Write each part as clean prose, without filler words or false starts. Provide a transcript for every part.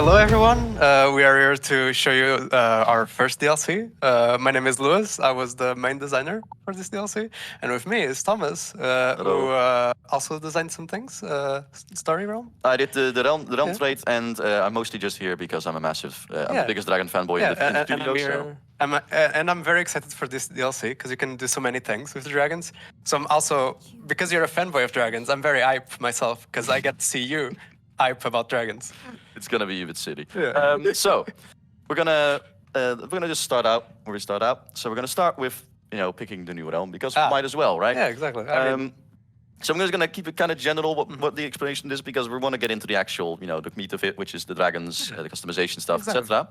Hello, everyone. We are here to show you our first DLC. My name is Louis. I was the main designer for this DLC. And with me is Thomas, who also designed some things, Story Realm. I did the realm Yeah. trade, and I'm mostly just here because I'm a massive, I'm Yeah. the biggest Dragon fanboy in the and studio. I'm So here. And I'm very excited for this DLC because you can do so many things with the dragons. So I'm also, because you're a fanboy of dragons, I'm very hype myself because I get to see you hype about dragons. it's gonna be a bit silly. Yeah. So we're gonna just start out where we start out. So we're gonna start with picking the new realm because we might as well, right? Yeah, exactly. I mean, So I'm just gonna keep it kind of general what the explanation is because we want to get into the actual the meat of it, which is the dragons, the customization stuff, Exactly. etc.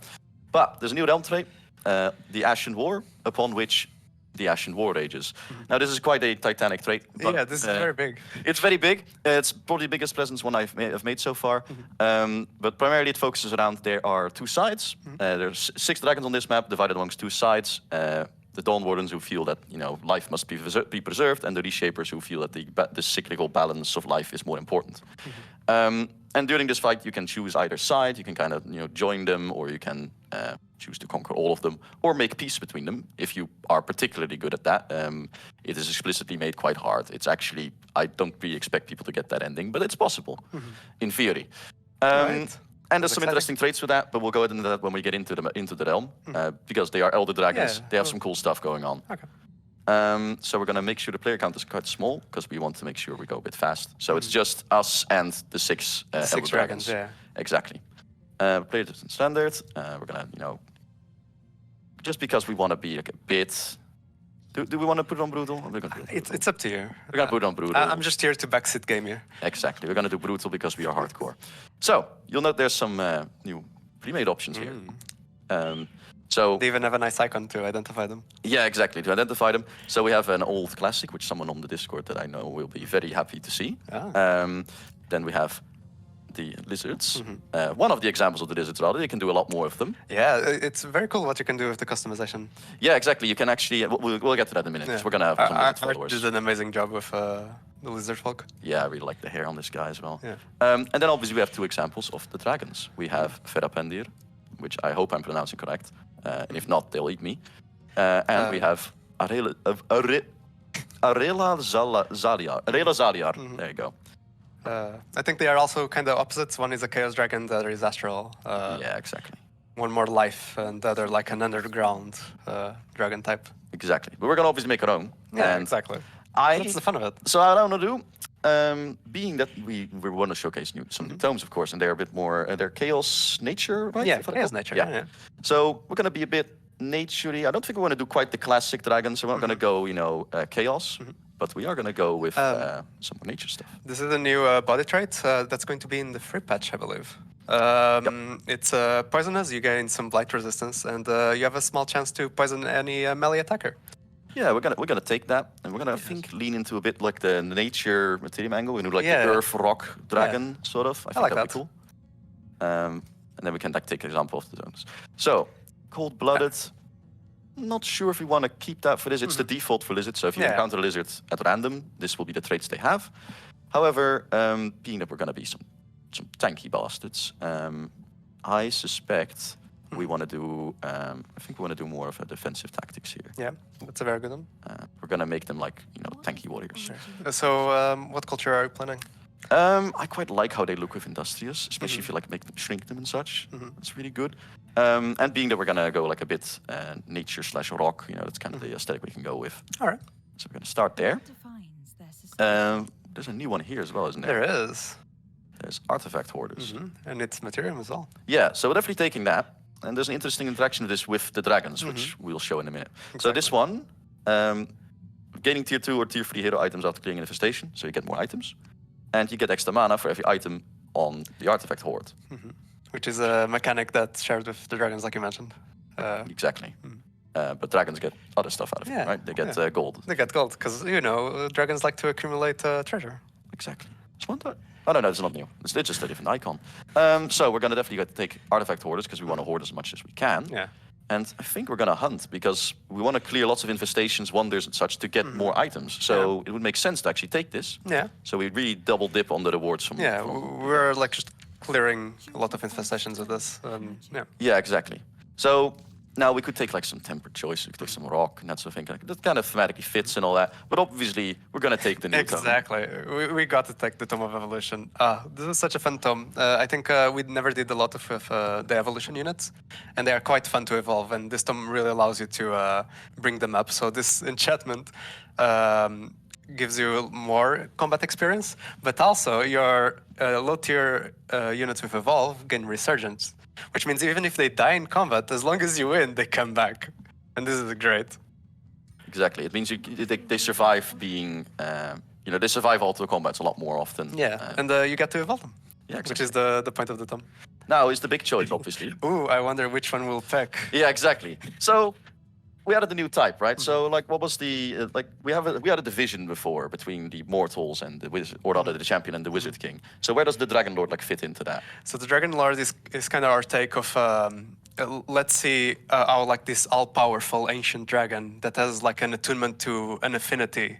But there's a new realm trait, the Ashen War, upon which the Ashen War rages. Now this is quite a titanic trait. But, yeah, this is very big. It's very big. It's probably the biggest presence one I've made so far. But primarily it focuses around there are two sides. There's 6 dragons on this map divided amongst 2 sides. The Dawn Wardens who feel that life must be preserved, and the Reshapers who feel that the cyclical balance of life is more important. And during this fight, you can choose either side. You can kind of join them, or you can choose to conquer all of them, or make peace between them if you are particularly good at that. It is explicitly made quite hard. It's actually, I don't really expect people to get that ending, but it's possible in theory. Right. And there's some interesting traits with that, but we'll go into that when we get into the realm, because they are elder dragons. Yeah, they have some cool stuff going on. Okay. So we're gonna make sure the player count is quite small because we want to make sure we go a bit fast. So it's just us and the 6 elder dragons. Yeah. Exactly. Player standard. We're gonna just because we want to be like a bit. Do we want to put it on brutal? We're gonna do it. It's up to you. We're gonna put it on brutal. I'm just here to backseat game you. Exactly. We're gonna do brutal because we are hardcore. So you'll note there's some new pre-made options here. So They even have a nice icon to identify them. yeah, exactly, to identify them. So we have an old classic, which someone on the Discord that I know will be very happy to see. Then we have the lizards. One of the examples of the lizards, rather. You can do a lot more of them. Yeah, it's very cool what you can do with the customization. Yeah, exactly. You can actually. We'll get to that in a minute. 'Cause we're gonna have some lizard Art followers. did an amazing job with the Lizardfolk. Yeah, I really like the hair on this guy as well. Yeah. And then obviously we have 2 examples of the dragons. We have Ferapendir, which I hope I'm pronouncing correct. And if not, they'll eat me. And we have Arela Zaliar. There you go. I think they are also kind of opposites. One is a Chaos Dragon, the other is Astral. Yeah, exactly. One more life, and the other like an underground dragon type. Exactly. But we're gonna obviously make our own. Yeah, And exactly. I, That's the fun of it. So what I want to do, being that we want to showcase some new tomes, of course, and they're a bit more, they're chaos nature, right? Yeah, If I Chaos recall? nature. Yeah. Yeah. So we're going to be a bit naturey. I don't think we want to do quite the classic dragon, so we're not going to go, chaos, but we are going to go with some more nature stuff. This is a new body trait that's going to be in the free patch, I believe. It's poisonous. You gain some blight resistance, and you have a small chance to poison any melee attacker. Yeah, we're gonna take that, and we're gonna I think lean into a bit like the nature material angle, like Yeah. the earth rock dragon sort of. I think like that'd that. be cool. And then we can like take an example of the zones. So, cold blooded. Not sure if we want to keep that for this. It's the default for lizards. So if you encounter a lizard at random, this will be the traits they have. However, being that we're gonna be some tanky bastards, I suspect. We want to do. I think we want to do more of a defensive tactics here. Yeah, that's a very good one. We're gonna make them like tanky warriors. So, what culture are you planning? I quite like how they look with Industrious, especially if you like make them shrink them and such. It's really good. And being that we're gonna go like a bit nature/rock, that's kind of the aesthetic we can go with. All right. So we're gonna start there. There's a new one here as well, isn't there? There is. There's Artifact Hoarders. And it's Materium as well. Yeah, so we're definitely taking that. And there's an interesting interaction of this with the dragons, which we'll show in a minute. So this one, gaining tier 2 or tier 3 hero items after clearing an infestation, so you get more items. And you get extra mana for every item on the Artifact Hoard. Which is a mechanic that's shared with the dragons, like you mentioned. Exactly. But dragons get other stuff out of it, right? They get gold. They get gold, because, dragons like to accumulate treasure. Exactly. Oh, no, it's not new. It's just a different icon. So we're going to definitely take Artifact Hoarders, because we want to hoard as much as we can. Yeah. And I think we're going to hunt, because we want to clear lots of infestations, wonders, and such, to get more items. So it would make sense to actually take this. Yeah. So we really double dip on the rewards from... Yeah, we're like just clearing a lot of infestations with this. Yeah. Yeah, exactly. So now we could take like some tempered choice, we could take some rock and that sort of thing. Like, that kind of thematically fits and all that. But obviously, we're gonna take the new tome. Exactly. We got to take the Tome of Evolution. This is such a fun tome. I think we never did a lot of the evolution units, and they are quite fun to evolve. And this tome really allows you to bring them up. So this enchantment gives you more combat experience, but also your low tier units with evolve gain resurgence, which means even if they die in combat, as long as you win, they come back. And this is great. Exactly. It means they survive being, they survive auto combats a lot more often. Yeah, and you get to evolve them. Yeah, Which is the point of the tome. Now is the big choice, obviously. Ooh, I wonder which one we'll pick. Yeah, exactly. So we added a new type, right? So like, what was the we had a division before between the mortals and the wizard, or rather the champion and the wizard king. So where does the dragon lord like fit into that? So the Dragon Lord is kind of our take of let's see how like this all-powerful ancient dragon that has like an attunement to an affinity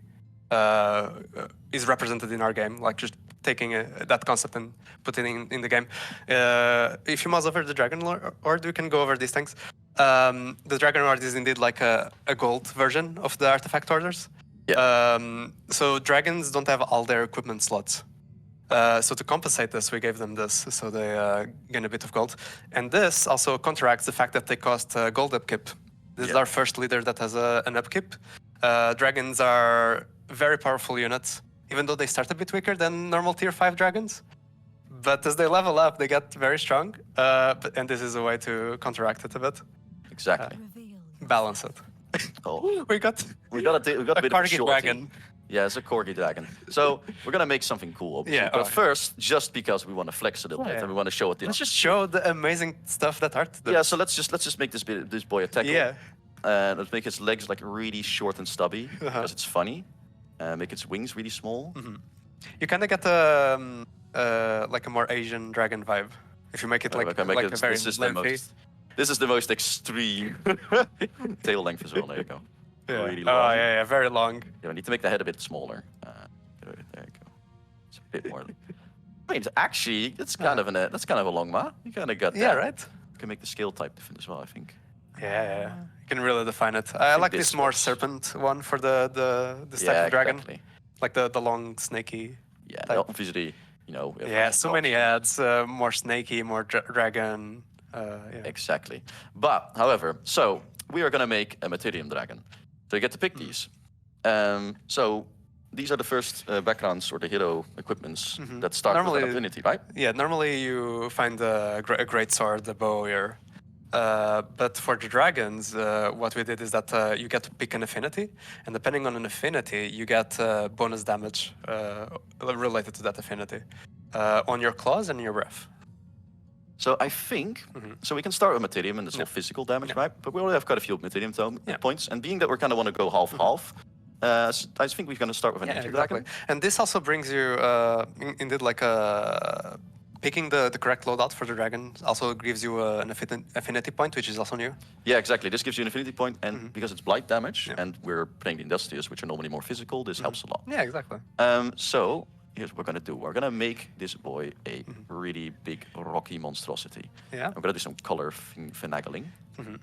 is represented in our game. Like just taking that concept and putting it in the game. If you mouse over the Dragon Lord, we can go over these things. The Dragon Lord is indeed like a gold version of the artifact orders. Yeah. So dragons don't have all their equipment slots. So to compensate this, we gave them this, so they gain a bit of gold. And this also counteracts the fact that they cost gold upkeep. This is our first leader that has an upkeep. Dragons are very powerful units, even though they start a bit weaker than normal tier 5 dragons. But as they level up, they get very strong. And this is a way to counteract it a bit. Exactly. Balance it. Oh. we got We got a bit of a corgi shorty. dragon. Yeah, it's a corgi dragon. So we're gonna make something cool, obviously. Yeah, but okay. first, just because we want to flex a little bit and we want to show it. Let's just show the amazing stuff that Art does. Yeah, so let's just make this boy a tackle. Yeah. Let's make his legs like really short and stubby because it's funny. Make its wings really small. You kind of get like a more Asian dragon vibe if you make it like, Okay, make like it- a very this is the lengthy. This is the most extreme tail length as well. There you go. Yeah. Really Oh long. yeah, very long. Yeah, we need to make the head a bit smaller. There you go. It's a bit more. I mean, it's kind of that's kind of a long ma. You kind of got that. Yeah, right. You can make the scale type different as well, I think. Yeah. You can really define it. I like this this more works. serpent one for the type of dragon, exactly. like the long snaky. Yeah, type. obviously, we have Yeah, like so dogs. many heads, more snaky, more dragon. Yeah. Exactly. But, however, so we are going to make a Materium dragon. So you get to pick these. So these are the first backgrounds or the hero equipments that start with Normally- an affinity, right? Yeah, normally you find a great sword, a bow here. But for the dragons, what we did is that you get to pick an affinity, and depending on an affinity, you get bonus damage related to that affinity on your claws and your breath. So I think, so we can start with Materium and it's all physical damage, right? But we already have quite a few Materium points. And being that we kind of want to go half-half, I think we're going to start with an Yeah, Nature exactly. Dragon. And this also brings you, indeed, like picking the correct loadout for the dragon also gives you an affinity point, which is also new. Yeah, exactly. This gives you an affinity point, and because it's blight damage, and we're playing the Industrious, which are normally more physical, this helps a lot. Yeah, exactly. So here's what we're gonna do. We're gonna make this boy a really big rocky monstrosity. Yeah. I'm gonna do some color finagling. Do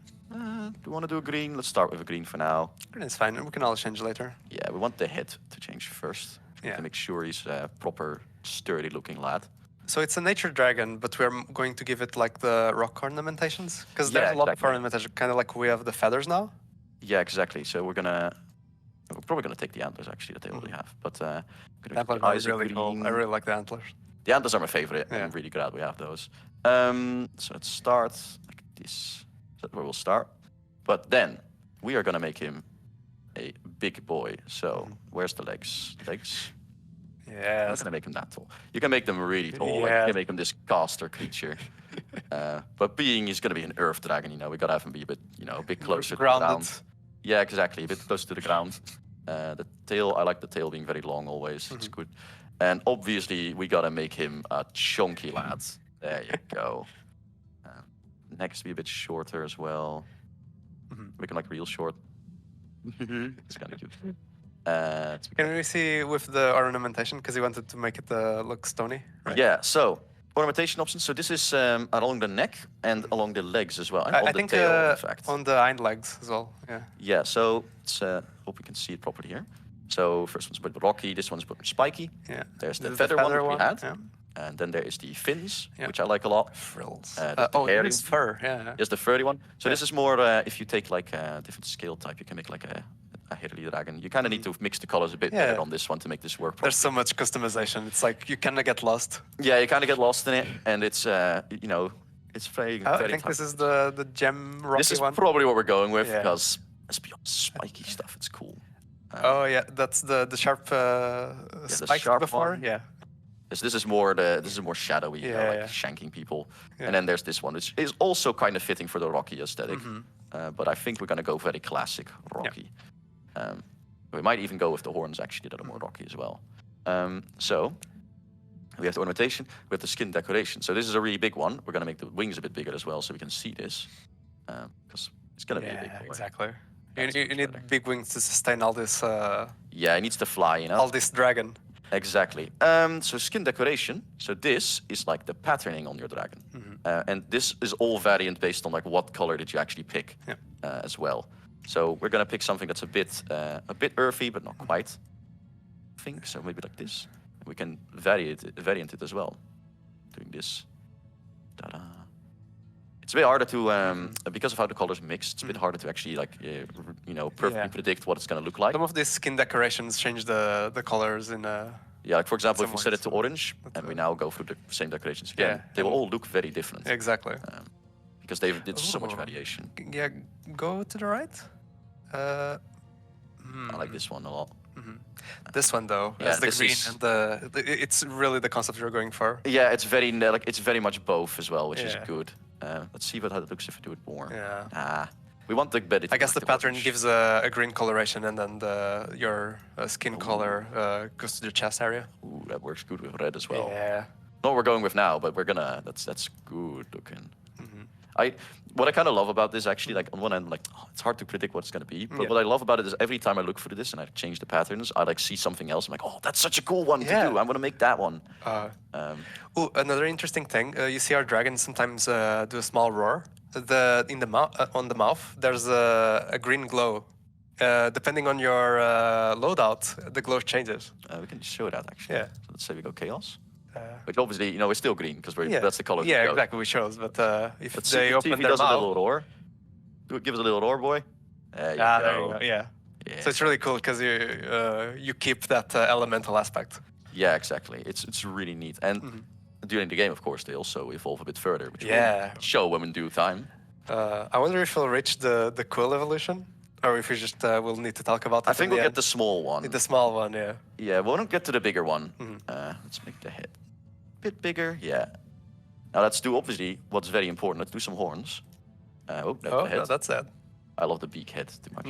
you want to do a green? Let's start with a green for now. It's fine. We can always change later. Yeah, we want the head to change first. Yeah. To make sure he's a proper, sturdy-looking lad. So it's a nature dragon, but we're going to give it like the rock ornamentations because Yeah, there's a lot of exactly. ornamentation, kind of like we have the feathers now. Yeah, exactly. So we're probably gonna take the antlers actually that they already have, but The gonna make antlers the are eyes really cool. green. I really like the antlers. The antlers are my favorite. Yeah. I'm really glad we have those. So let's start like this. That's where we'll start. But then we are gonna make him a big boy. So where's the legs? Legs. I'm not Yes. gonna make him that tall. You can make them really tall. Like Yeah. you can make him this caster creature. But being he's gonna be an earth dragon, we gotta have him be a bit, a bit closer to the Grounded. ground. Yeah, exactly. A bit closer to the ground. The tail, I like the tail being very long always. It's good. And obviously, we gotta make him a chunky lad. There you go. Next, be a bit shorter as well. Make him like real short. It's kind of cute. Can we see with the ornamentation because he wanted to make it look stony? Right? Yeah. So ornamentation options. So this is along the neck and along the legs as well, and on I the think tail, in fact. on the hind legs as well. Yeah. Yeah, so it's, hope we can see it properly here. So first one's a bit rocky, this one's a bit spiky. Yeah. There's the This is feather one that we one, had. yeah. And then there is the fins, Yeah. which I like a lot. Frills. There's the Oh, hairy it is fur. Yeah. There's the furry one. So Yeah. this is more, if you take like a different scale type, you can make like a hairy dragon. You kind of need to mix the colors a bit Yeah. better on this one to make this work properly. There's so much customization. It's like you kind of get lost. Yeah, you kind of get lost in it, and it's, you know, it's very, I very think tough. this is the gem rocky This is one. probably what we're going with, Yeah. because let's be honest, spiky stuff, it's cool. Oh yeah, that's the sharp spikes sharp before. one. Yeah. This is more shadowy, you know, Yeah, like yeah. shanking people. Yeah. And then there's this one, which is also kind of fitting for the Rocky aesthetic. Mm-hmm. But I think we're gonna go very classic Rocky. We might even go with the horns actually that are more Rocky as well. So we have the ornamentation, we have the skin decoration. So this is a really big one. We're gonna make the wings a bit bigger as well, so we can see this, because it's gonna be a big boy. Exactly. That's You much need better. big wings to sustain all this Yeah, it needs to fly, you know. all this dragon. Exactly. So skin decoration. So this is like the patterning on your dragon, and this is all variant based on like what color did you actually pick, Yeah. as well. So we're gonna pick something that's a bit earthy, but not quite. I think so. Maybe like this. We can variant it as well. Doing this. Ta-da. It's a bit harder to because of how the colors mix. It's a bit harder to actually like you know, perfectly Yeah. predict what it's gonna look like. Some of these skin decorations change the colors in Yeah, like for example, if some we set it ways, to so orange and we now go through the same decorations again, Yeah. they will all look very different exactly. because they did so much Ooh. variation. Yeah, go to the right. I like this one a lot. This one though, Yeah, has the this green is- and it's really the concept you're going for. Yeah, it's very like it's very much both as well, which is Yeah. good. Let's see how it looks if we do it more. Yeah. We want the better. I guess the pattern gives a green coloration, and then your skin color goes to the chest area. Ooh, that works good with red as well. Yeah. Not what we're going with now, but we're gonna. That's good looking. Mm-hmm. What I kind of love about this actually, like on one end, like it's hard to predict what it's gonna be. But Yeah. what I love about it is every time I look through this and I change the patterns, I like see something else. I'm like, oh, that's such a cool one to Yeah. do. I'm gonna make that one. Oh, another interesting thing. You see our dragons sometimes do a small roar. On the mouth, there's a green glow. Depending on your loadout, the glow changes. We can show that actually. Yeah. So let's say we go chaos. Which obviously, you know, we're still green because Yeah, that's the color. Yeah, we go. exactly. We chose, but if Let's they see open if he their does a mouth, little roar. Give us a little roar, boy. There you there you go. go. Yeah. Yeah. So it's really cool because you keep that elemental aspect. Yeah, exactly. It's really neat. And during the game, of course, they also evolve a bit further, which Yeah. we'll show them in due time. I wonder if we'll reach the cool evolution, or if we just will need to talk about it. I think in we'll the get end. the small one. The small one. Yeah. Yeah, we won't get to the bigger one. Let's make the head a bit bigger. Yeah. Now let's do obviously what's very important. Let's do some horns. That's Oh, the head. no, that's that. I love the beak head too much.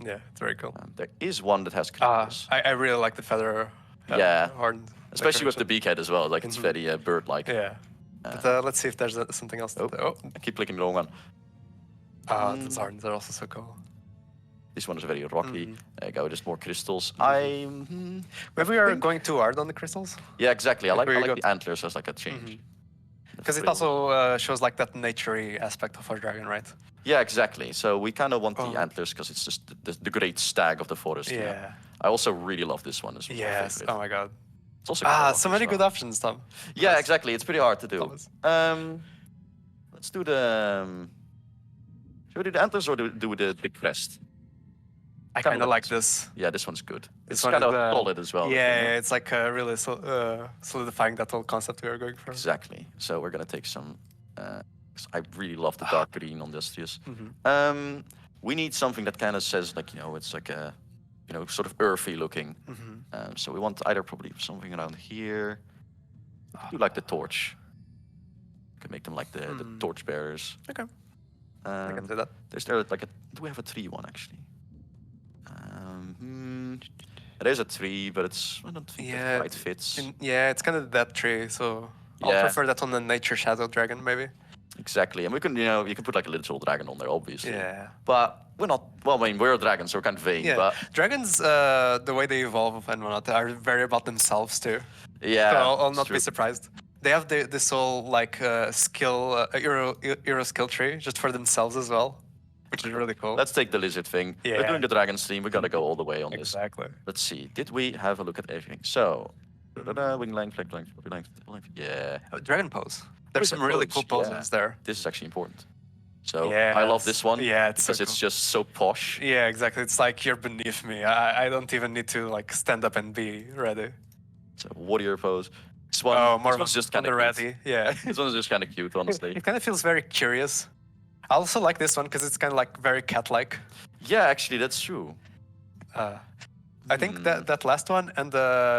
Yeah, it's very cool. There is one that has crinkles. I really like the feather. Yeah. Horn Especially with the decoration. beak head as well. Like it's very bird-like. Yeah. But let's see if there's something else. I keep clicking the wrong one. The horns are also so cool. This one is very rocky. There you go, just more crystals. Maybe we are going too hard on the crystals. Yeah, exactly. I like where you the got- antlers as like a change. Because it That's pretty- also shows like that naturey aspect of our dragon, right? Yeah, exactly. So we kind of want the antlers because it's just the great stag of the forest. you know. Yeah. I also really love this one. It's my Yes. favorite. Oh my god. It's also kinda So rocky many as good well. options, Tom. Yeah, exactly. It's pretty hard to do. Thomas. Let's do the. Should we do the antlers or do the big crest? I kind of like this. Yeah, this one's good. It's one kind is, of solid as well. Yeah, it's like really solidifying that whole concept we are going for. Exactly. So we're gonna take some. 'Cause I really love the dark green on this. We need something that kind of says like, you know, it's like a, you know, sort of earthy looking. So we want either probably something around here. We could do like the torch. We can make them like the torch bearers. Okay. I can do that. There's there like a. Do we have a tree one actually? There's a tree, but it's. I don't think Yeah, that quite fits. Yeah, it's kind of that tree, so I'll Yeah. prefer that on the nature shadow dragon, maybe. Exactly, and we can, you know, you can put like a literal dragon on there, obviously. Yeah. But we're not. Well, I mean, we're dragons, so we're kind of vague. Yeah, But dragons, the way they evolve and whatnot, are very about themselves too. yeah, So I'll it's not true. be surprised. They have this whole like skill hero skill tree just for themselves as well, which is really cool. Let's take the lizard thing. We're Yeah. doing the dragon stream. We gotta go all the way on this. Exactly. Let's see. Did we have a look at everything? So, wing length, flag length, body length, length. Yeah. Dragon pose. There's some really cool poses there. This is actually important. So Yes. I love this one. Yeah, it's so because it's cool. just so posh. Yeah, exactly. It's like you're beneath me. I don't even need to like stand up and be ready. So warrior pose. This one, Oh, more this one's just kind of ready. Yeah. This one's just kind of cute, honestly. It kind of feels very curious. I also like this one because it's kind of like very cat-like. Yeah, actually, that's true. I think that last one and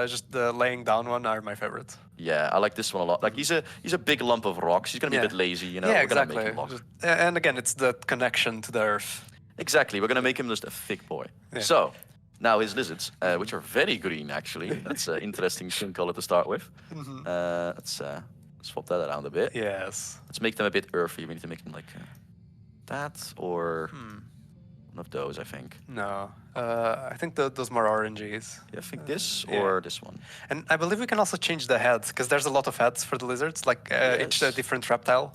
just the laying down one are my favorites. Yeah, I like this one a lot. Like he's a big lump of rocks. He's gonna be a bit lazy, you know. Yeah, We're gonna exactly. make him lock. And again, it's the connection to the earth. Exactly. We're gonna make him just a thick boy. Yeah. So now his lizards, which are very green actually. That's an interesting skin color to start with. Let's swap that around a bit. Yes. Let's make them a bit earthy. We need to make them like that or one of those, I think. No. I think those more oranges. Yeah, I think this yeah. or this one. And I believe we can also change the heads because there's a lot of heads for the lizards, like each Yes. different reptile.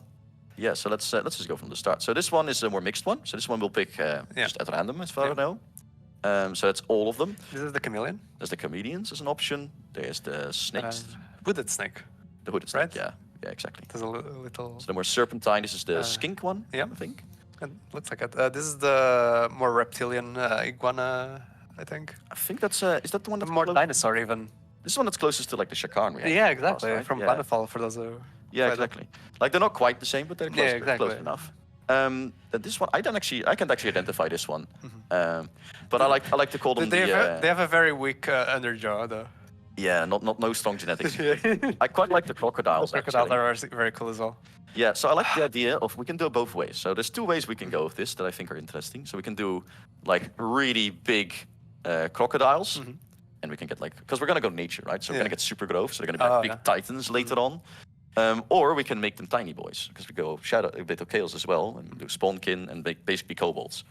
Yeah, so let's just go from the start. So this one is a more mixed one. So this one we'll pick just at random, as far as I know. So that's all of them. This is the chameleon. There's the chameleons as an option. There's the snakes. Hooded snake. The hooded snake, right? yeah. Yeah, exactly. There's a little. So the more serpentine, this is the skink one, yeah. I think. It looks like it. This is the more reptilian iguana, I think. I think that's, is that the one that's More dinosaur even. This is one that's closest to like the Shakarn we had Yeah, last, exactly. right? From yeah. Planetfall for those who. Yeah, exactly. Like they're not quite the same, but they're close, Yeah, exactly. close enough. This one, I can't actually identify this one. But I like to call them They have a very weak underjaw though. Yeah, no strong genetics. I quite like the crocodiles. Crocodiles actually. are very cool as well. Yeah, so I like the idea of we can do it both ways. So there's two ways we can go with this that I think are interesting. So we can do like really big crocodiles, and we can get like because we're gonna go nature, right? So we're gonna get super growth. So they're gonna be like big titans later on. Or we can make them tiny boys because we go shadow a bit of chaos as well and do spawnkin and basically kobolds,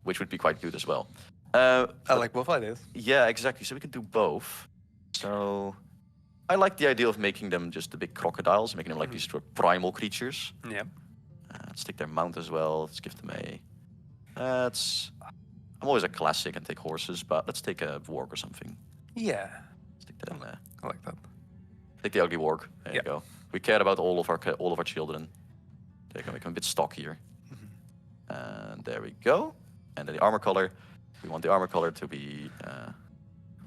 which would be quite good as well. I like both ideas. Yeah, exactly. So we can do both. So I like the idea of making them just the big crocodiles, making them like these sort of primal creatures. Yeah. Let's take their mount as well. Let's give them a. I'm always a classic and take horses, but let's take a warg or something. Yeah. Let's take them. I like that. Take the ugly warg. There you go. We care about all of our children. They can make them a bit stockier. And there we go. And then the armor color. We want the armor color to be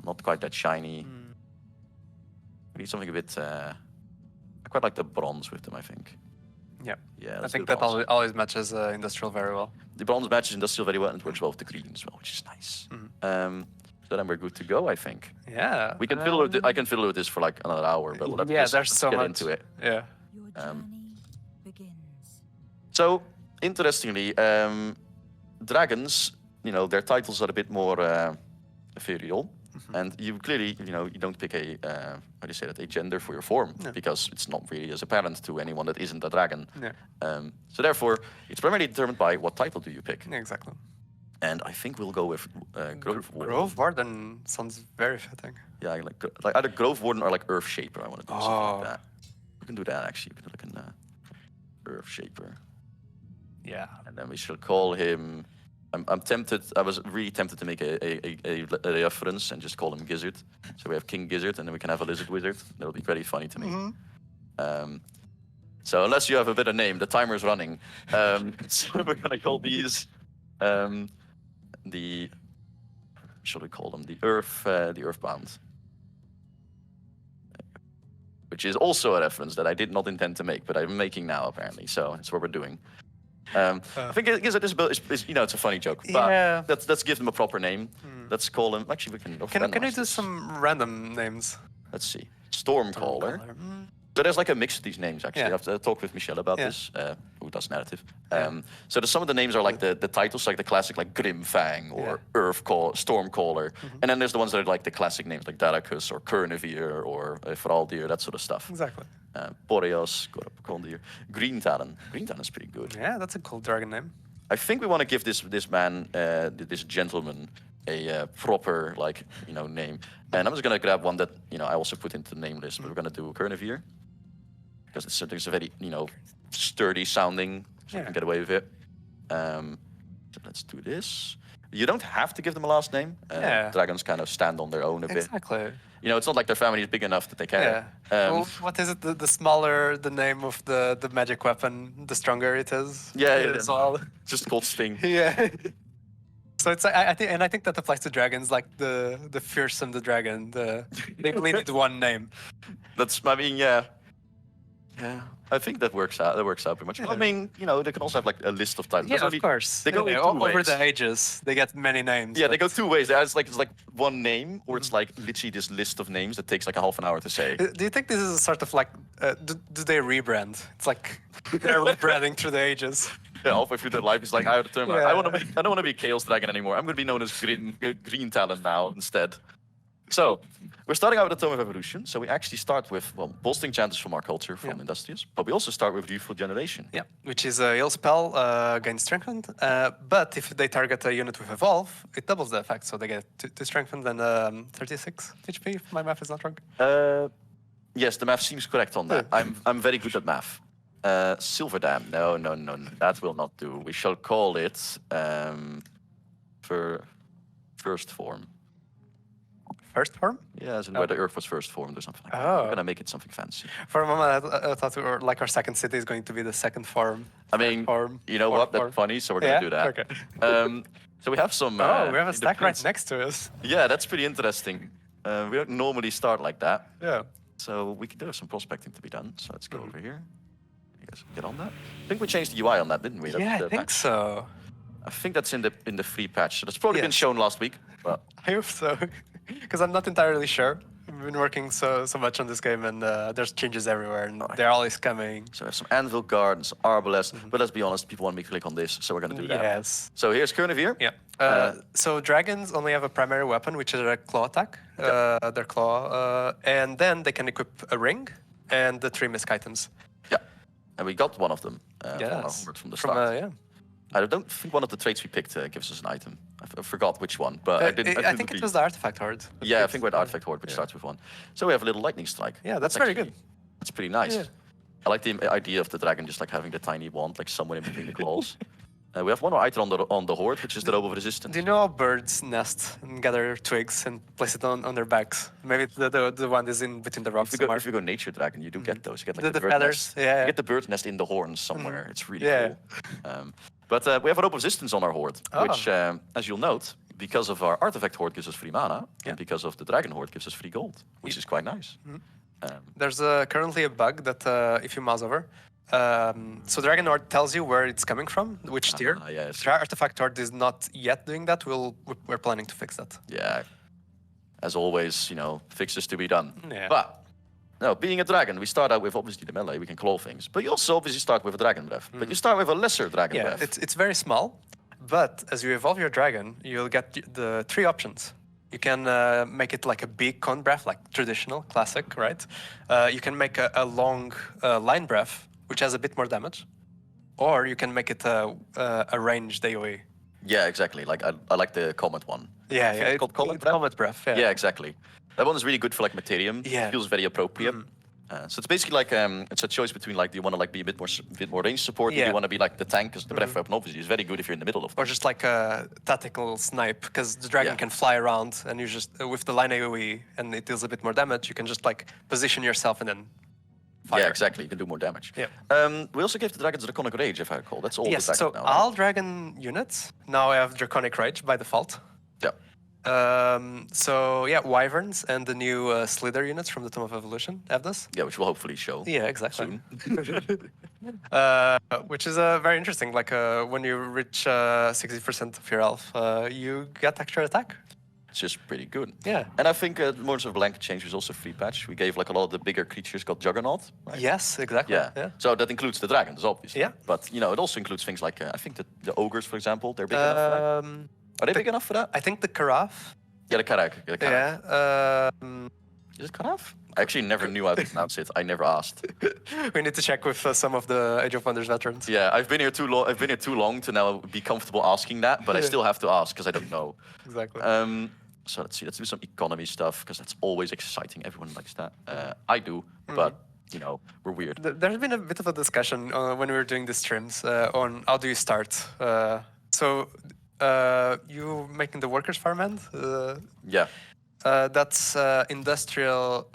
not quite that shiny. We need something a bit. I quite like the bronze with them. I think. Yeah. Yeah. I think that always matches industrial very well. The bronze matches industrial very well, and it works well with the green as well, which is nice. So then we're good to go, I think. Yeah. We can fiddle with I can fiddle with this for like another hour, but let's there's so get much into it. Yeah. Your journey begins. So interestingly, dragons, their titles are a bit more ethereal, and you clearly, you don't pick a how do you say that, a gender for your form because it's not really as apparent to anyone that isn't a dragon. Yeah. So therefore, it's primarily determined by what title do you pick. Yeah, exactly. And I think we'll go with Grove Warden. Grove Warden sounds very fitting. Yeah, like either Grove Warden or like Earth Shaper. I want to do something like that. We can do that actually. We can do like an Earth Shaper. Yeah. And then we shall call him. I'm tempted. I was really tempted to make a reference and just call him Gizzard. So we have King Gizzard, and then we can have a Lizard Wizard. That'll be very funny to me. So unless you have a better name, the timer's running. So we're gonna call these the. Shall we call them the Earthbound? Which is also a reference that I did not intend to make, but I'm making now apparently. So that's what we're doing. I think Gizzard is it's a funny joke, but Yeah. let's give them a proper name. Let's call them. Actually, we can. Can you randomize do this. some random names? Let's see. Stormcaller. So there's like a mix of these names actually. Yeah. I have to talk with Michelle about Yeah. this, who does narrative. So some of the names are like the titles, like the classic like Grimfang or Stormcaller, and then there's the ones that are like the classic names like Daracus or Kernivere or Fraldir, that sort of stuff. Exactly. Boreas, Gorapcondir, Green Talon. Green Talon is pretty good. Yeah, that's a cool dragon name. I think we want to give this man, this gentleman, proper name. And I'm just gonna grab one that I also put into the name list. But we're gonna do Kernavir because it's a very sturdy sounding, so we can get away with it. So let's do this. You don't have to give them a last name. Dragons kind of stand on their own a bit. Exactly. It's not like their family is big enough that they care. Well, what is it? The smaller the name of the magic weapon, the stronger it is. As well. Just called Sting. Yeah. So it's I think that applies to dragons, like the fearsome the dragon. They only need one name. Yeah, I think that works out. That works out pretty much. Yeah. I mean, they can also have like a list of titles. Yeah, of course. They go over ways. the ages. They get many names. Yeah, they go two ways. It's like one name, or it's like literally this list of names that takes like a half an hour to say. Do you think this is a sort of like do they rebrand? It's like they're rebranding through the ages. Yeah, halfway through their life, it's like I have to turn. Yeah. I don't want to be Chaos Dragon anymore. I'm going to be known as Green Talon now instead. So we're starting out with the Tome of Evolution. So we actually start with bolstering enchanters from our culture, from Industrious, but we also start with Youthful Generation. Yeah, which is a heal spell, gain strengthened. But if they target a unit with Evolve, it doubles the effect. So they get 2 strengthened and 36 HP, if my math is not wrong. Yes, the math seems correct on that. I'm very good at math. Silver Dam. No, that will not do. We shall call it for first form. First form? Yeah, as in where the Earth was first formed or something like that. Oh. We're gonna make it something fancy. For a moment, I thought like our second city is going to be the second form. I mean, form, you know form, what? form. That's funny, so we're gonna do that. Okay. So we have some. We have a stack right next to us. Yeah, that's pretty interesting. We don't normally start like that. Yeah. So we can do some prospecting to be done. So let's go over here. You guys get on that. I think we changed the UI on that, didn't we? That's Yeah, the I think patch. so. I think that's in the free patch. So that's probably been Yes. shown last week. But I hope so, because I'm not entirely sure. I've been working so much on this game, and there's changes everywhere, and they're always coming. so we have some Anvil Guard and some Arbalest. But let's be honest, people want me to click on this, so we're gonna do that. Yes. So here's Kernavir. Yeah. So dragons only have a primary weapon, which is a claw attack. Their claw, and then they can equip a ring and the 3 misc items. Yeah, and we got one of them from our Yes. homework from the start. yeah. I don't think one of the traits we picked gives us an item. I forgot which one, but I didn't. I think it was the artifact horde. Yeah, I think we're the artifact horde, which starts with 1. So we have a little lightning strike. Yeah, that's very actually- good. That's pretty nice. Yeah. I like the idea of the dragon just like having the tiny wand, like somewhere in between the claws. We have one more item on the horde, which is the robe of resistance. Do you know how birds nest and gather twigs and place it on their backs? Maybe the one is in between the rocks. If you go nature dragon, you do get those. You get like The bird feathers, nest. yeah. You get the bird nest in the horns somewhere. It's really Yeah. cool. But we have a rope of resistance on our horde, which, as you'll note, because of our artifact horde gives us free mana, and because of the dragon horde gives us free gold, which is quite nice. There's currently a bug that if you mouse over, so Dragon Horde tells you where it's coming from, which tier. yes. Artifact Horde is not yet doing that. We're planning to fix that. Yeah, as always, fixes to be done. Yeah. But no, being a dragon, we start out with obviously the melee. We can claw things, but you also obviously start with a dragon breath. But you start with a lesser dragon Yeah, breath. it's very small, but as you evolve your dragon, you'll get the 3 options. You can make it like a big cone breath, like traditional, classic, right? You can make a long line breath, which has a bit more damage, or you can make it a ranged AoE. Yeah, exactly. Like I like the comet one. Yeah, It's called Comet Breath? Comet breath. Yeah. Yeah, exactly. That one is really good for like Materium. Yeah. It feels very appropriate. So it's basically like it's a choice between like do you want to like be a bit more range support, or do Yeah. you want to be like the tank? Because the breath weapon obviously is very good if you're in the middle of. Or just like a tactical snipe, because the dragon Yeah. can fly around, and you just with the line AoE, and it deals a bit more damage. You can just like position yourself and then fire. Yeah, exactly. You can do more damage. Yeah. We also gave the dragons Draconic Rage, if I recall. That's all Yes. the So dragons now. all dragon units now have Draconic Rage by default. Yeah. So yeah, Wyverns and the new Slither units from the Tome of Evolution have this. Yeah, which we'll hopefully show. Yeah, exactly. Soon. Which is very interesting. Like when you reach 60% of your health, you get extra attack. It's just pretty good. Yeah. And I think more sort of blanket change was also free patch. We gave like a lot of the bigger creatures got Juggernaut. Right? Yes, exactly. Yeah. So that includes the dragons, obviously. Yeah. But it also includes things like I think the ogres, for example, they're big enough for that. Are they big enough for that? I think the Carafe. Yeah, the Karak. Yeah. Is it cut off? I actually never knew how to pronounce it. I never asked. We need to check with some of the Age of Wonders veterans. Yeah, I've been here too long. I've been here too long to now be comfortable asking that, but I Yeah. still have to ask because I don't know. Exactly. So let's see. Let's do some economy stuff because that's always exciting. Everyone likes that. I do, but you know, we're weird. There's been a bit of a discussion when we were doing the streams on how do you start. So you making the workers farm end? Yeah. That's industrial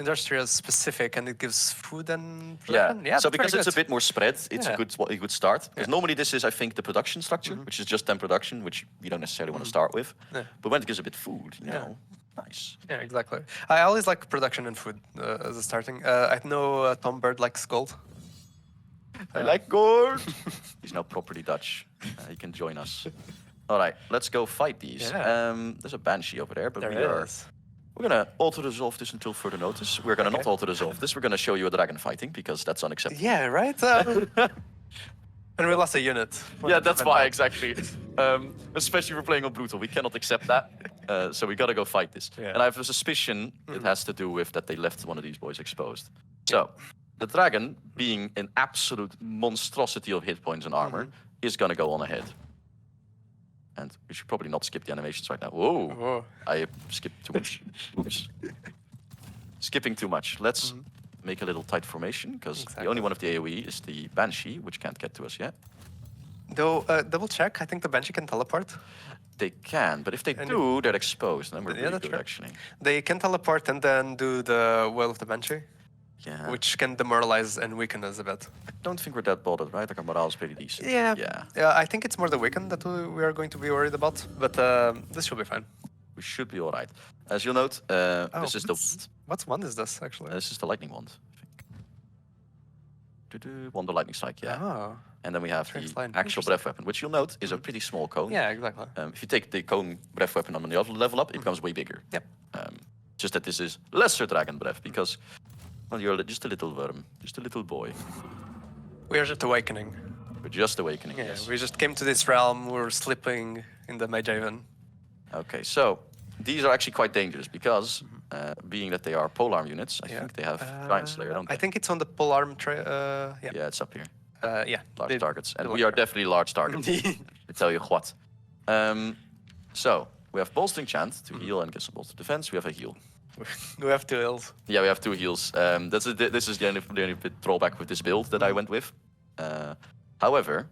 specific, and it gives food and Yeah. production? Yeah, So that's because very it's a good. bit more spread, it's Yeah. a good start. Because normally this is, I think, the production structure, which is just then production, which you don't necessarily want to start with. Yeah. But when it gives a bit food, you Yeah. know, nice. Yeah, exactly. I always like production and food as a starting. I know Tom Bird likes gold. I like gold. He's now properly Dutch. He can join us. All right, let's go fight these. Yeah. There's a banshee over there, but There is. we're gonna auto-resolve this until further notice. We're gonna not auto-resolve this. We're gonna show you a dragon fighting because that's unacceptable. Yeah, right? And we lost a unit. Yeah, that's why, exactly. Especially if we're playing on Brutal, we cannot accept that. So we gotta go fight this. Yeah. And I have a suspicion it has to do with that they left one of these boys exposed. So, the dragon, being an absolute monstrosity of hit points and armor, is gonna go on ahead. And we should probably not skip the animations right now. Whoa! Whoa. I skipped too much. Oops. Skipping too much. Let's make a little tight formation, because the only one of the AoE is the Banshee, which can't get to us yet. Though, double check, I think the Banshee can teleport. They can, but if they do, they're exposed, and then we're Yeah, really that's good, true. actually. They can teleport and then do the Will of the Banshee, Yeah. which can demoralize and weaken us a bit. I don't think we're that bothered, right? Like, our morale is pretty decent. Yeah. Yeah. Yeah, I think it's more the weaken that we are going to be worried about, but this should be fine. We should be all right. As you'll note, this is the What's one is this, actually? this is the lightning wand, I think. Wand lightning strike, yeah. Oh. And then we have Trace the line. actual Interesting. breath weapon, which you'll note is a pretty small cone. Yeah, exactly. If you take the cone breath weapon on the other level up, it becomes way bigger. Yep. Just that this is lesser dragon breath because, well, you're just a little worm, just a little boy. We are just awakening. We're just awakening. Yeah, Yes. we just came to this realm, we're slipping in the Mage Haven. Okay, so these are actually quite dangerous because, being that they are polearm units, I think they have Giant Slayer, don't they? I think it's on the polearm yeah. Yeah, it's up here. Yeah. Large targets. And they we look are definitely large targets. I tell you what. So, we have Bolstering Chant to heal and get some bolster defense. We have a heal. We have 2 heals. Yeah, we have 2 heals. This is the only bit drawback with this build that I went with. However,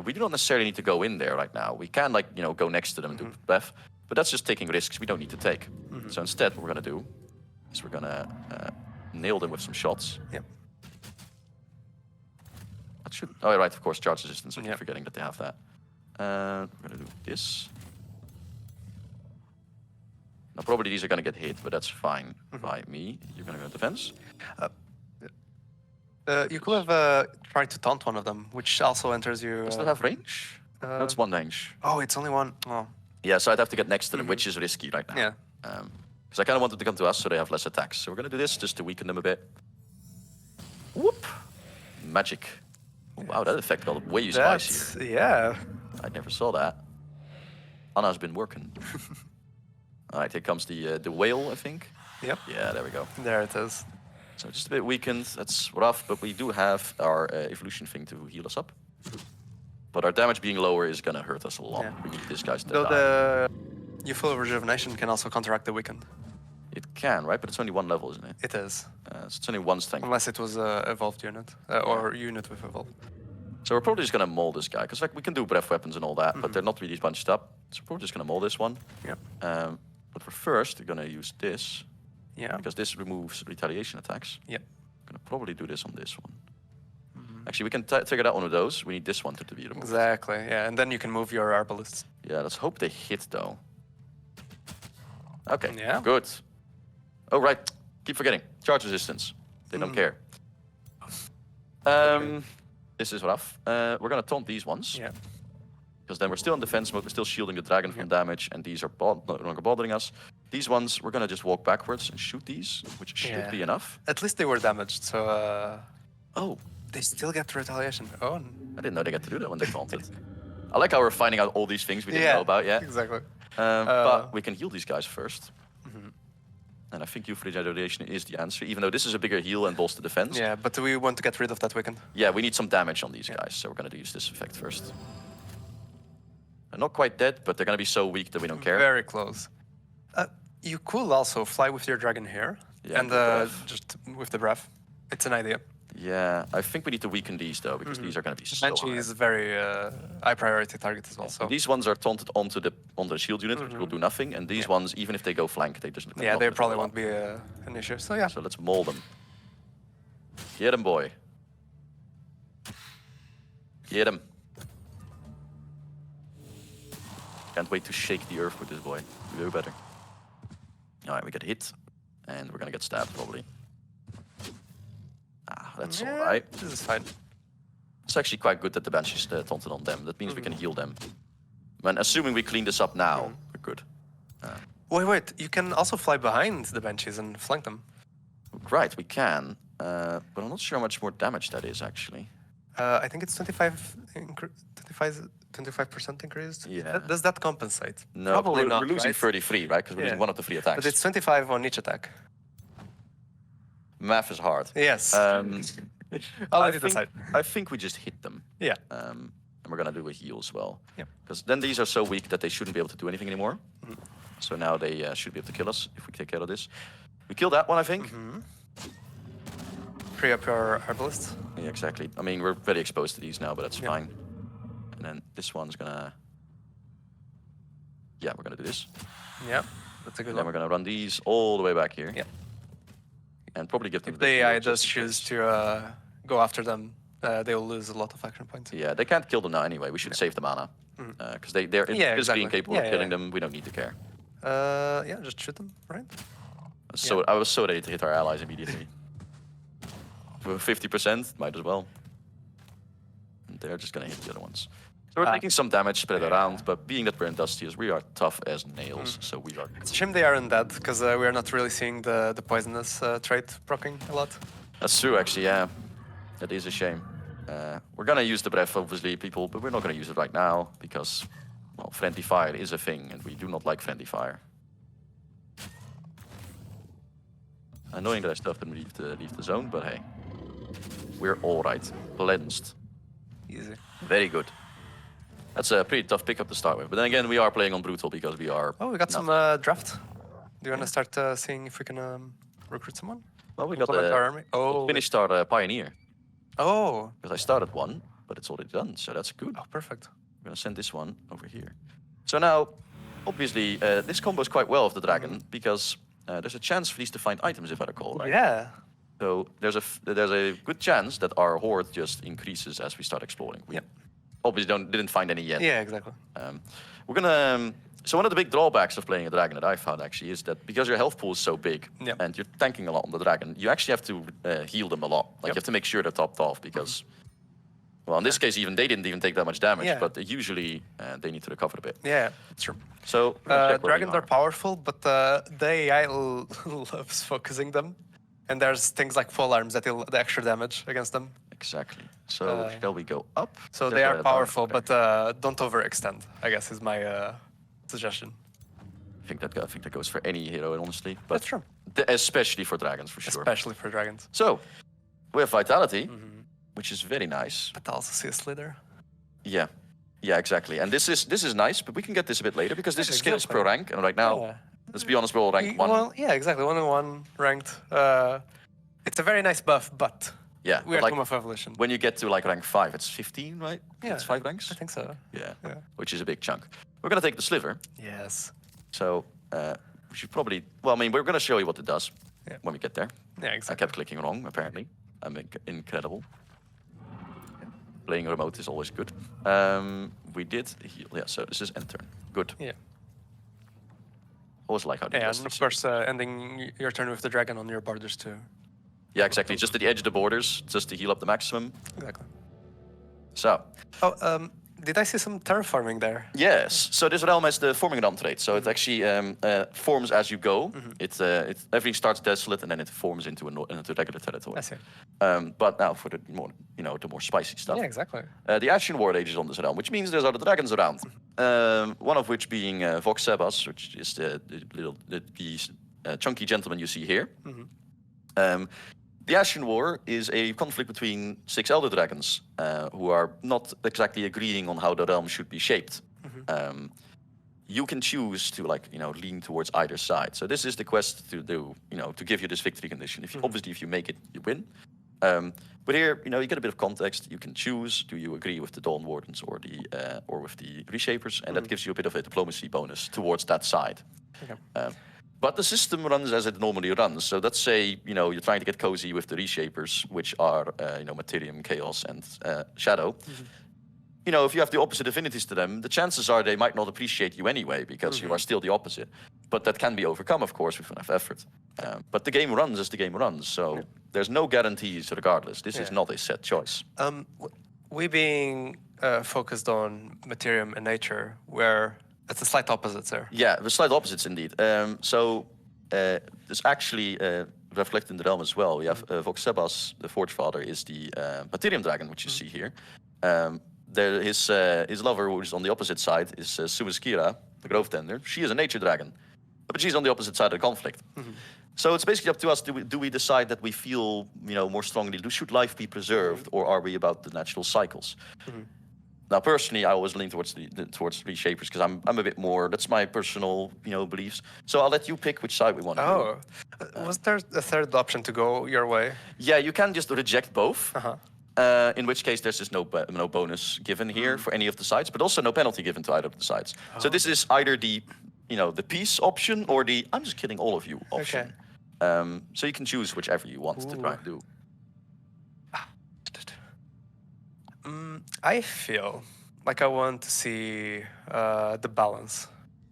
we do not necessarily need to go in there right now. We can, like, you know, go next to them and do breath, but that's just taking risks we don't need to take. So instead, what we're gonna do is we're gonna nail them with some shots. Yep. That should. Oh, right, of course, charge resistance. I keep Yep. forgetting that they have that. We're gonna do this. Now, probably these are gonna get hit, but that's fine by me. You're gonna go defense. You could have tried to taunt one of them, which also enters you. Does that have range? No, it's 1 range. Oh, it's only one. Oh, Yeah, so I'd have to get next to them, which is risky right now. yeah. Because I kind of wanted to come to us so they have less attacks. So we're gonna do this just to weaken them a bit. Whoop! Magic. Oh, wow, that effect got way spicy. That's, yeah. I never saw that. Anna's been working. All right, here comes the whale, I think. Yep. Yeah, there we go. There it is. So just a bit weakened. That's rough, but we do have our evolution thing to heal us up. But our damage being lower is gonna hurt us a lot. Yeah. We need these guys to Though die. the Youthful Rejuvenation can also counteract the weaken. It can, right? But it's only 1 level, isn't it? It is. So it's only 1 strength. Unless it was a evolved unit. Or unit with evolved. So we're probably just gonna mold this guy, because like we can do breath weapons and all that, but they're not really bunched up. So we're probably just gonna mold this one. Yep. But for first, we're gonna use this, Yeah. because this removes retaliation attacks. Yep. I'm gonna probably do this on this one. Actually, we can trigger that one of those. We need this one to be removed. Exactly. Yeah, and then you can move your arbalists. Yeah, let's hope they hit though. Okay, Yeah. good. Oh, right. Keep forgetting. Charge resistance. They don't care. This is rough. We're gonna taunt these ones. Yeah. Because then we're still in defense mode, we're still shielding the dragon from damage, and these are no longer bothering us. These ones, we're gonna just walk backwards and shoot these, which should Yeah. be enough. At least they were damaged, so Oh, they still get retaliation. Oh. I didn't know they get to do that when they taunted. I like how we're finding out all these things we didn't know about yet. Exactly. But we can heal these guys first. And I think youth regeneration is the answer, even though this is a bigger heal and bolster defense. Yeah, but we want to get rid of that weaken. Yeah, we need some damage on these guys, so we're gonna use this effect first. They're not quite dead, but they're gonna be so weak that we don't care. Very close. You could also fly with your dragon here, Yeah, and with the breath. just with the breath. It's an idea. Yeah, I think we need to weaken these though, because these are gonna be so Banshee hard. is a very high priority target as well. So These ones are taunted onto the shield unit, which will do nothing, and these ones, even if they go flank, they just yeah, they probably won't be an issue. So yeah, So let's maul them. Get him, boy. Get him. Can't wait to shake the earth with this boy. We do better. Alright, we get hit, and we're gonna get stabbed probably. Ah, that's alright. This is fine. It's actually quite good that the Banshee's taunted on them. That means we can heal them. And assuming we clean this up now, we're good. Wait, you can also fly behind the Banshees and flank them. Right, we can. But I'm not sure how much more damage that is actually. I think it's 25% increased. Yeah. Does that compensate? No, Probably we're, not, we're losing right? 33, right? Because we're losing Yeah. one of the 3 attacks. But it's 25 on each attack. Math is hard. Yes. I'll I'll let you decide. I think we just hit them. Yeah. And we're gonna do a heal as well. Yeah. Because then these are so weak that they shouldn't be able to do anything anymore. So now they should be able to kill us if we take care of this. We kill that one, I think. Free up your herbalist. Yeah, exactly. I mean, we're very exposed to these now, but that's Yeah. fine. And then this one's gonna... Yeah, we're gonna do this. Yeah, that's a good And then we're one. gonna run these all the way back here. Yeah. And probably give them If the the heal AI just does in choose case. to go after them, they will lose a lot of action points. Yeah, they can't kill them now anyway. We should save the mana. Because they're Yeah, physically exactly. incapable Yeah, of yeah, killing yeah. them. We don't need to care. Yeah, just shoot them, right? So I was so ready to hit our allies immediately. For 50%, might as well. And they're just gonna hit the other ones. So we're taking some damage spread around, but being that we're industrious, we are tough as nails. So we are. It's a shame they aren't dead, because we are not really seeing the poisonous trait proccing a lot. That's true, actually. Yeah, that is a shame. We're gonna use the breath, obviously, people, but we're not gonna use it right now because, well, friendly fire is a thing, and we do not like friendly fire. Annoying that I still have to leave the zone, but hey, we're all right. Cleansed. Easy. Very good. That's a pretty tough pickup to start with. But then again, we are playing on brutal because we are. Oh, we got not- some draft. Do you want to start seeing if we can recruit someone? Well, we got Complement our army? Oh, finished our pioneer Oh, because I started one, but it's already done, so that's good. oh, perfect. I'm gonna send this one over here. So now, obviously, this combos quite well with the dragon because there's a chance for these to find items, if I recall, right? Yeah. So there's a good chance that our horde just increases as we start exploring. We Yep. obviously didn't find any yet. Yeah, exactly. We're gonna. So one of the big drawbacks of playing a dragon that I found actually is that because your health pool is so big Yep. and you're tanking a lot on the dragon, you actually have to heal them a lot. Like you have to make sure they're topped off because, well, in this case even they didn't even take that much damage, Yeah. but usually they need to recover a bit. Yeah, it's true. So we're gonna check where we Dragons are powerful, but the AI loves focusing them. And there's things like full arms that deal the extra damage against them. Exactly. So shall we go up? So Just they are down. powerful, Okay. but don't overextend, I guess is my suggestion. I think that goes for any hero, honestly. But That's true. especially for dragons, for sure. Especially for dragons. So we have vitality, which is very nice. But also see a slither. Yeah, yeah, exactly. And this is nice, but we can get this a bit later because this Yeah, is skills exactly. pro rank, and right now, Yeah. let's be honest, we're all rank 1. Well, yeah, exactly. 1-on-1 ranked. It's a very nice buff, but Yeah, we are but like Tomb of Evolution. when you get to like rank 5, it's 15, right? Yeah, It's 5 ranks. I think so. Yeah, Yeah. which is a big chunk. We're gonna take the sliver, Yes. so we should probably. Well, I mean, we're gonna show you what it does Yeah. when we get there. Yeah, I exactly. kept clicking wrong, apparently. I'm incredible. Playing remote is always good. We did heal. Yeah, so this is end turn. Good. Yeah. Always like how they Yeah, do and this. of course, ending your turn with the dragon on your borders too. Yeah, exactly. Just at the edge of the borders, just to heal up the maximum. Exactly. So, Oh, did I see some terraforming there? yes. So this realm has the forming realm trait. So it actually forms as you go. Everything starts desolate and then it forms into into regular territory. I see. But now for the more the more spicy stuff. Yeah, exactly. The Ashen War Age is on this realm, which means there's other dragons around. One of which being Vox Sebas, which is the chunky gentleman you see here. The Ashen War is a conflict between 6 elder dragons who are not exactly agreeing on how the realm should be shaped. You can choose to lean towards either side. So this is the quest to do, to give you this victory condition. If you, obviously, if you make it, you win. But here, you get a bit of context. You can choose: do you agree with the Dawn Wardens or with the Reshapers? And that gives you a bit of a diplomacy bonus towards that side. Okay. But the system runs as it normally runs. So let's say you're trying to get cozy with the Reshapers, which are Materium, Chaos, and Shadow. If you have the opposite affinities to them, the chances are they might not appreciate you anyway because you are still the opposite. But that can be overcome, of course, with enough effort. But the game runs as the game runs, so there's no guarantees regardless. This is not a set choice. We being focused on Materium and nature, where it's the slight opposites there. Yeah, the slight opposites indeed. There's actually reflected in the realm as well. We have Vox Sebas, the Forge Father, is the Materium Dragon, which you see here. His lover, who is on the opposite side, is Suiskira, the Grove Tender. She is a nature dragon, but she's on the opposite side of the conflict. So it's basically up to us. Do we decide that we feel more strongly? Should life be preserved, or are we about the natural cycles? Now, personally, I always lean towards Reshapers because I'm a bit more. That's my personal beliefs. So I'll let you pick which side we want to do. Was there a third option to go your way? Yeah, you can just reject both. In which case, there's just no bonus given here for any of the sides, but also no penalty given to either of the sides. So this is either the peace option or the I'm just killing all of you option. So you can choose whichever you want to try and do. I feel like I want to see the balance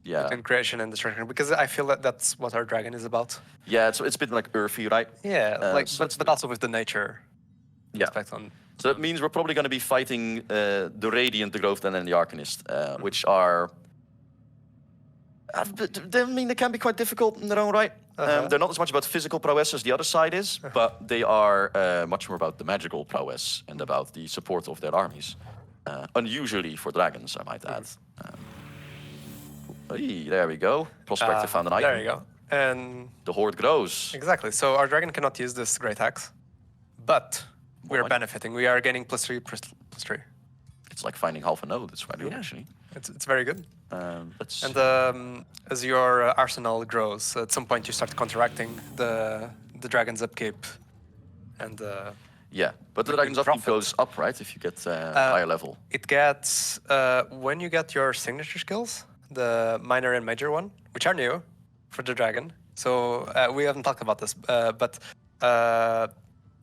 between creation and destruction, because I feel that that's what our dragon is about. Yeah, it's a bit like earthy, right? Yeah, but also with the nature. Aspect on. So that means we're probably going to be fighting the Radiant, the Grove Den, and the Arcanist, which are. They can be quite difficult in their own right. They're not as much about physical prowess as the other side is, but they are much more about the magical prowess and about the support of their armies. Unusually for dragons, I might add. Hey, there we go. Prospector found an item. There you go. And the horde grows. Exactly. So our dragon cannot use this great axe, but we're benefiting. We are gaining +3, +3. It's like finding half a node. That's what I do, actually. It's very good. Let's as your arsenal grows, at some point you start counteracting the dragon's upkeep, and yeah, but the dragon's upkeep goes up, right? If you get higher level, it gets when you get your signature skills, the minor and major one, which are new for the dragon. So we haven't talked about this, but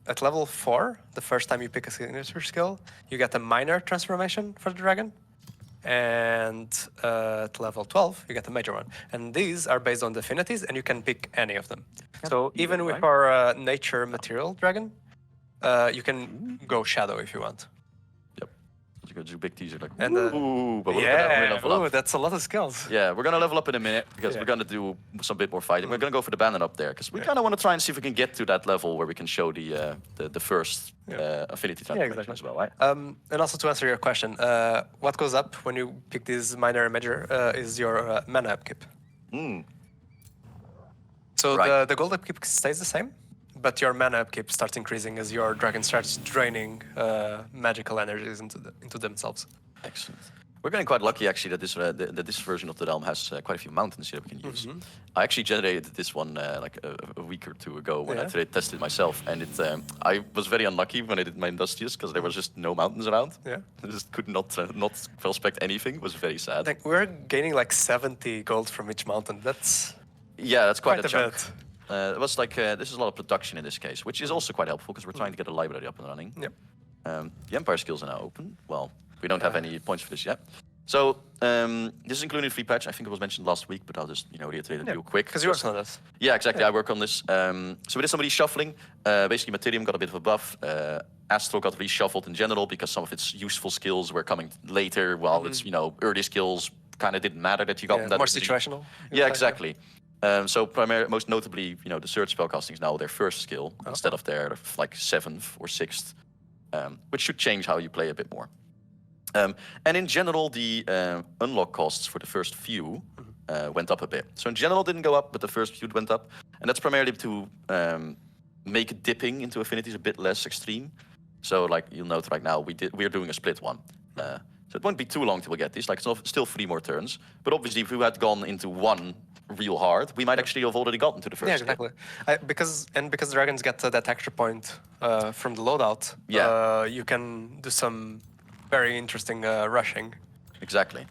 at level 4, the first time you pick a signature skill, you get a minor transformation for the dragon. And at level 12, you get a major one. And these are based on the affinities, and you can pick any of them. So even with our nature material dragon, you can go shadow if you want. Yep. You go do big teaser like, and, ooh, but that's a lot of skills. Yeah, we're gonna level up in a minute because we're gonna do some bit more fighting. We're gonna go for the bandit up there because we kind of want to try and see if we can get to that level where we can show the first affinity transformation as well, right? And also to answer your question, what goes up when you pick these minor and major is your mana upkeep. So the gold upkeep stays the same, but your mana upkeep starts increasing as your dragon starts draining magical energies into themselves. Excellent. We're getting quite lucky, actually, that this version of the realm has quite a few mountains here we can use. I actually generated this one like a week or two ago when I tested it myself, and I was very unlucky when I did my Industrious because there was just no mountains around. Yeah, I just could not spell-spec anything. It was very sad. Like we're gaining like 70 gold from each mountain. That's quite a chunk. bit. It was like this is a lot of production in this case, which is also quite helpful because we're trying to get a library up and running. Yep. The Empire skills are now open. Well, we don't have any points for this yet. So this is including free patch. I think it was mentioned last week, but I'll just reiterate it real quick. Because you work on this. Yeah, exactly. I work on this. So we did some reshuffling. Basically, Materium got a bit of a buff. Astro got reshuffled in general because some of its useful skills were coming later, while its early skills kind of didn't matter that you got them that more early. situational. Yeah, exactly. So most notably, the Surge spellcasting is now their first skill instead of their like 7th or 6th, which should change how you play a bit more. And in general, the unlock costs for the first few went up a bit. So in general, it didn't go up, but the first feud went up, and that's primarily to make dipping into affinities a bit less extreme. So like you'll note right now, we're doing a split one. So it won't be too long till we get these. Like it's still 3 more turns. But obviously, if we had gone into one real hard, we might actually have already gotten to the first. Yeah, exactly. Because dragons get that extra point from the loadout. Yeah. You can do some very interesting rushing. Exactly.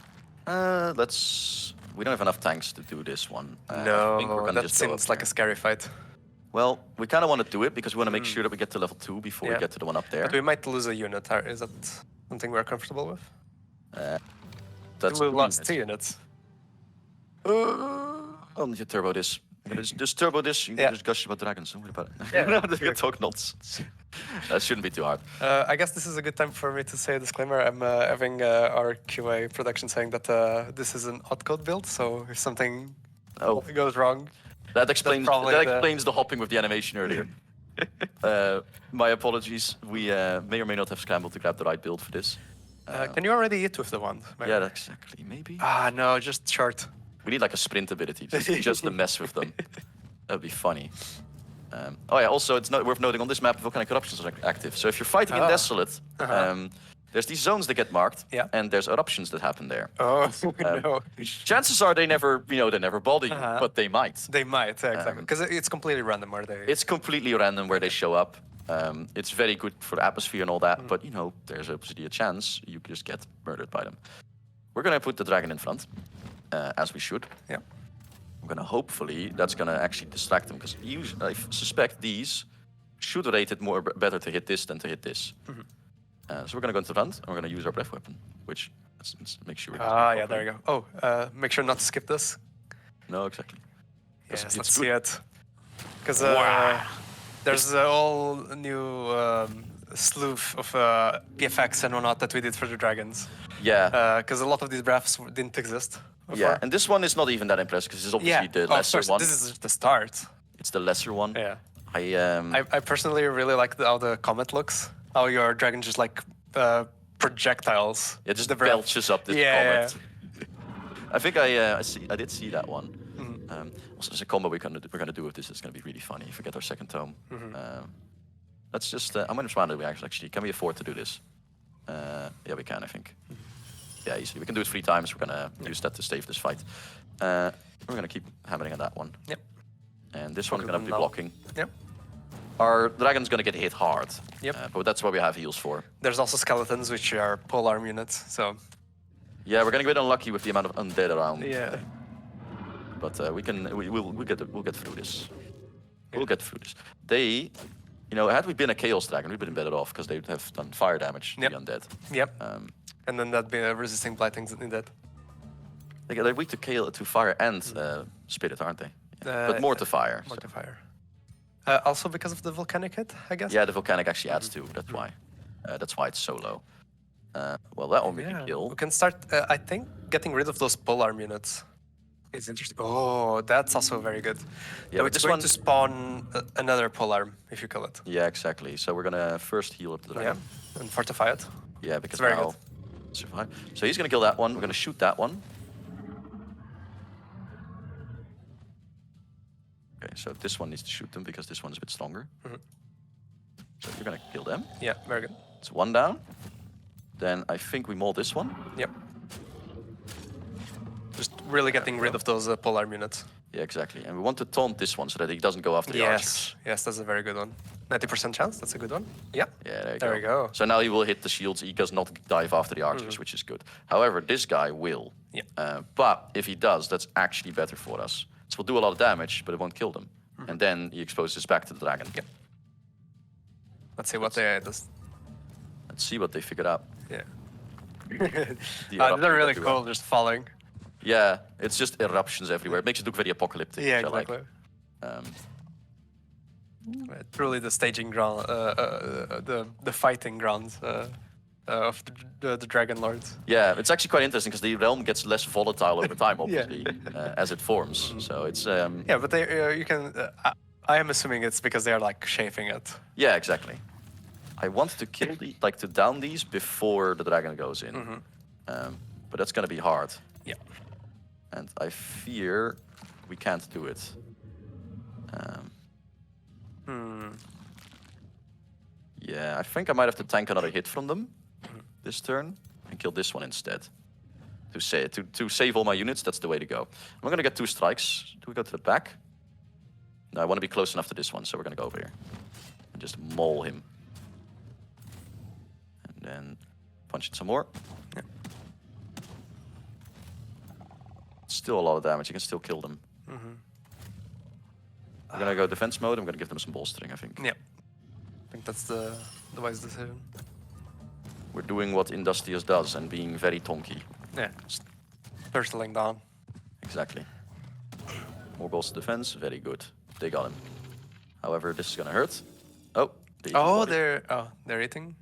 We don't have enough tanks to do this one. I think we're No, gonna that just go seems up like here. a scary fight. Well, we kind of want to do it because we want to make sure that we get to level 2 before we get to the one up there. But we might lose a unit. Is that something we're comfortable with? That's We 2 lost units. 2 units. Oh, you turbo this. Just turbo this. You can Yeah. just gush about dragons. Don't worry about it. Yeah. You can talk nonsense. That shouldn't be too hard. I guess this is a good time for me to say a disclaimer. I'm having our QA production saying that this is an odd-code build, so if something goes wrong, That explains probably the hopping with the animation earlier. My apologies. We may or may not have scrambled to grab the right build for this. can you already hit with the wand? Maybe? Yeah, exactly. Maybe. Ah, no, just short. We need like a sprint ability just to mess with them. That'd be funny. Oh yeah, also it's worth noting on this map volcanic eruptions are active. So if you're fighting in Desolate, there's these zones that get marked, Yeah. and there's eruptions that happen there. Oh, no. Chances are they never bother you, but they might. They might, yeah, exactly. Because it's completely random where they... It's completely random where they show up. It's very good for the atmosphere and all that, but there's obviously a chance you could just get murdered by them. We're gonna put the dragon in front, as we should. Yeah. We're gonna hopefully that's gonna actually distract them because I suspect these should rate it better to hit this than to hit this. So we're gonna go into the front and we're gonna use our breath weapon, which let's make sure. Yeah, there you go. Oh, make sure not to skip this. No, exactly. Yes, it's let's good. see it. Because there's a whole new slew of PFX and whatnot that we did for the dragons. Yeah. Because a lot of these breaths didn't exist before. Yeah, and this one is not even that impressive because it's obviously the of lesser course, one. This is just the start. It's the lesser one. Yeah. I I personally really like how the comet looks. How your dragon just like projectiles. it just the breath. belches up this Yeah. comet. I think I did see that one. Also, there's a combo we're gonna do with this. It's gonna be really funny if we get our second tome. Let's just. I'm gonna try to actually. Can we afford to do this? Yeah, we can. I think. Yeah, easily. We can do it 3 times. We're gonna use that to save this fight. We're gonna keep hammering on that one. Yep. And this one's gonna be now. blocking. Yep. Our dragon's gonna get hit hard. Yep. But that's what we have heals for. There's also skeletons, which are pole arm units. So Yeah, we're gonna get unlucky with the amount of undead around. yeah. But we'll get through this. We'll get through this. They, had we been a chaos dragon, we'd been better off because they would have done fire damage to Yep. the undead. Yep. And then that'd be resisting blightings in that. They're weak to fire and spirit, aren't they? Yeah. But more to fire. More to so. fire. Also because of the volcanic hit, I guess. Yeah, the volcanic actually adds too. That's why. That's why it's so low. Well, that one we can We kill. can start. I think getting rid of those pole arm units is interesting. Oh, that's also very good. Yeah, So but it's this going one- to spawn another pole arm if you kill it. Yeah, exactly. So we're gonna first heal up the Yeah. dragon. And fortify it. Yeah, because very now good. survive. So he's gonna kill that one. We're gonna shoot that one. Okay, so this one needs to shoot them because this one's a bit stronger. So you're gonna kill them. Yeah, very good. It's 1 down. Then I think we maul this one. Yep. Just really getting rid of those pole arm units. Yeah, exactly. And we want to taunt this one so that he doesn't go after the archers. Yes, that's a very good one. 90% chance, that's a good one. Yeah. Yeah, There we go. So now he will hit the shields. He does not dive after the archers, which is good. However, this guy will. Yeah. But if he does, that's actually better for us. So we'll do a lot of damage, but it won't kill them. And then he exposes back to the dragon. Yep. Let's see what they does. Let's see what they figured out. Yeah. The They're eruption really everywhere. cool, just falling. Yeah, it's just eruptions everywhere. It makes it look very apocalyptic. Yeah, which I exactly. like. Truly the staging ground, the fighting grounds of the Dragon Lords. Yeah, it's actually quite interesting because the realm gets less volatile over time, obviously, as it forms. So it's Yeah, but they you can. I am assuming it's because they are like shaping it. yeah, exactly. I want to kill to down these before the dragon goes in, but that's gonna be hard. Yeah. And I fear we can't do it. Yeah, I think I might have to tank another hit from them this turn and kill this one instead. To save all my units, that's the way to go. I'm gonna get 2 strikes. Do we go to the back? No, I want to be close enough to this one, so we're gonna go over here and just maul him, and then punch it some more. Yeah. Still a lot of damage. You can still kill them. We're gonna go defense mode. I'm gonna give them some bolstering, I think. Yeah. I think that's the wise decision. We're doing what Industrious does and being very tonky. Yeah. Just turtling down. Exactly. More bolster defense. Very good. They got him. However, this is gonna hurt. Oh. They're eating.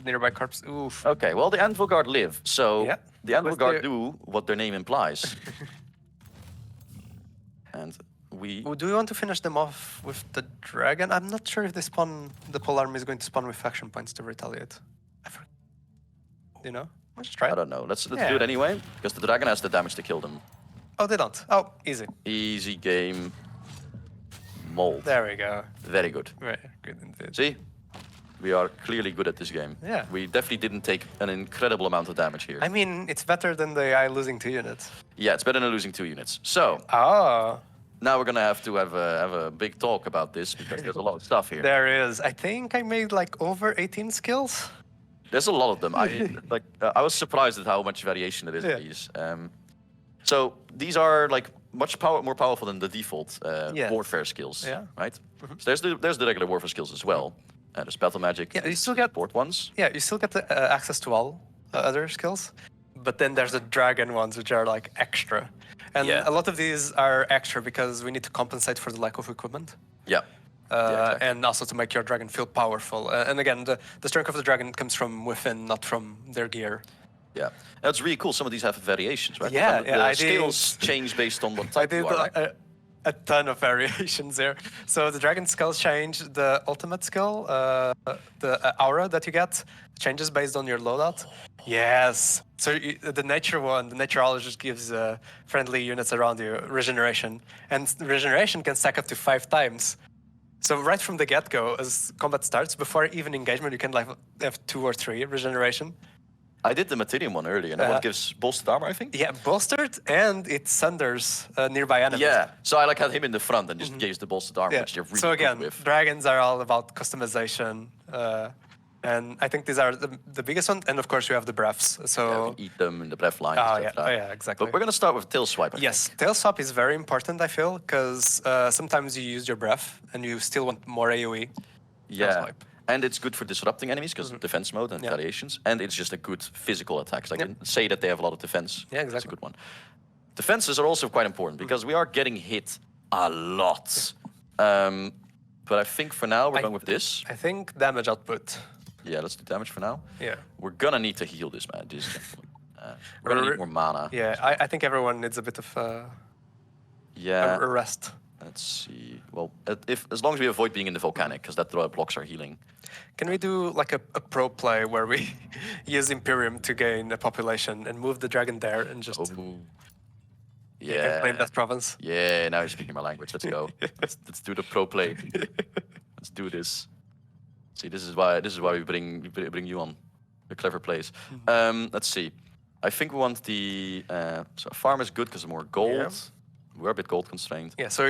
Nearby corpse. Oof. Okay, well, the Anvil Guard live, so Yeah. the Anvil With Guard the- do what their name implies. And we... Do we want to finish them off with the dragon? I'm not sure if the Pole Army is going to spawn with faction points to retaliate. Do you know? Let's try I it. don't know. Let's do Yeah. it anyway, because the dragon has the damage to kill them. Oh, they don't. Oh, easy. Easy game. Mold. There we go. Very good. Very good indeed. See? We are clearly good at this game. Yeah. We definitely didn't take an incredible amount of damage here. I mean, it's better than the AI losing 2 units. Yeah, it's better than losing 2 units. So, Oh, now we're gonna have to have a big talk about this, because there's a lot of stuff here. there is. I think I made like over 18 skills. There's a lot of them. I was surprised at how much variation there is Yeah. in these. So these are like much more powerful than the default Yes. warfare skills, Yeah. right? So there's the regular warfare skills as well. There's battle magic. Yeah, you still get- support ones. Yeah, you still get the, access to all other skills, but then there's the dragon ones, which are like extra. And Yeah. a lot of these are extra because we need to compensate for the lack of equipment. Yeah. Exactly. And also to make your dragon feel powerful. And again, the strength of the dragon comes from within, not from their gear. Yeah, that's really cool. Some of these have variations, right? Yeah, And yeah, the I did- skills change based on what I type did you are, right? a ton of variations there. So the dragon skills change. The ultimate skill, the aura that you get, changes based on your loadout. Yes. So the nature one, the naturologist gives friendly units around you regeneration, and regeneration can stack up to 5 times. So right from the get-go, as combat starts, before even engagement, you can like have 2 or 3 regeneration. I did the Materium one earlier, and that one gives bolstered armor, I think. Yeah, bolstered, and it sunders nearby enemies. Yeah, so I like had him in the front and just gave the bolstered armor, Yeah. which you're really So again, good with. dragons are all about customization, and I think these are the biggest one. And of course, you have the breaths. Yeah, So we can eat them in the breath line. Oh, and yeah. stuff. Oh, yeah, exactly. But we're gonna start with tail swipe. I yes, think. tail swap is very important. I feel because sometimes you use your breath and you still want more AOE. Yeah, swipe. and it's good for disrupting enemies because defense mode and Yeah. variations, and it's just a good physical attack. Like Yep. say that they have a lot of defense. Yeah, That's a exactly. good one. Defenses are also quite important because we are getting hit a lot. But I think for now we're going with this. I think damage output. Yeah, let's do damage for now. Yeah. We're gonna need to heal this man. We're gonna need more mana. Yeah, I think everyone needs a bit of Yeah. a rest. Let's see. Well, as long as we avoid being in the volcanic, because that blocks our healing. Can we do like a pro play where we use Imperium to gain a population and move the dragon there and just Oh. and claim Yeah. that province? Yeah. Now you're speaking my language. Let's go. let's do the pro play. Let's do this. See, this is why we bring you on the clever plays. Let's see. I think we want the so farm is good because more gold. Yeah. We're a bit gold constrained. Yeah, so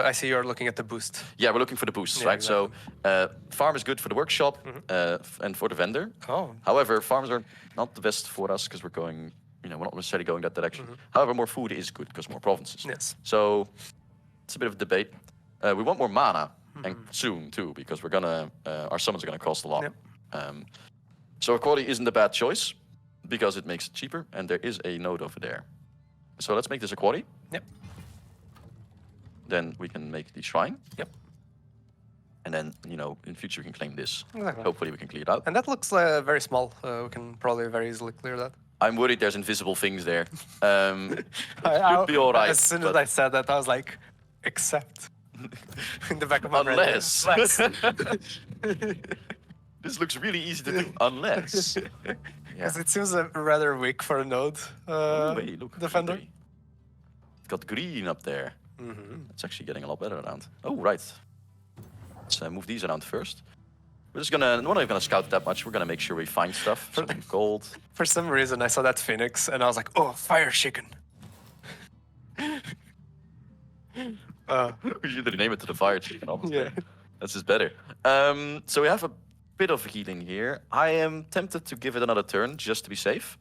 I see you're looking at the boost. Yeah, we're looking for the boosts, Yeah, right? So farm is good for the workshop and for the vendor. Oh. However, farms are not the best for us because we're going, we're not necessarily going that direction. However, more food is good because more provinces. Yes. So it's a bit of a debate. We want more mana and soon too because we're gonna our summons are gonna cost a lot. Yep. So quality isn't a bad choice because it makes it cheaper and there is a node over there. So let's make this a quality. Yep. Then we can make the shrine. Yep. And then, in future we can claim this. Exactly. Hopefully we can clear it out. And that looks very small. We can probably very easily clear that. I'm worried there's invisible things there. I- Should be all right. As soon as but I said that, I was like, except in the back of my brain. Unless. Unless. This looks really easy to do. Unless. Because it seems rather weak for a node Hey, look, defender. hey. got green up there. It's actually getting a lot better around. Oh, right. Let's move these around first. We're just gonna, we're not even gonna scout that much. We're gonna make sure we find stuff. Some gold. For some reason, I saw that phoenix and I was like, oh, fire chicken. We should rename it to the fire chicken, honestly. Yeah. That's just better. So we have a bit of healing here. I am tempted to give it another turn just to be safe.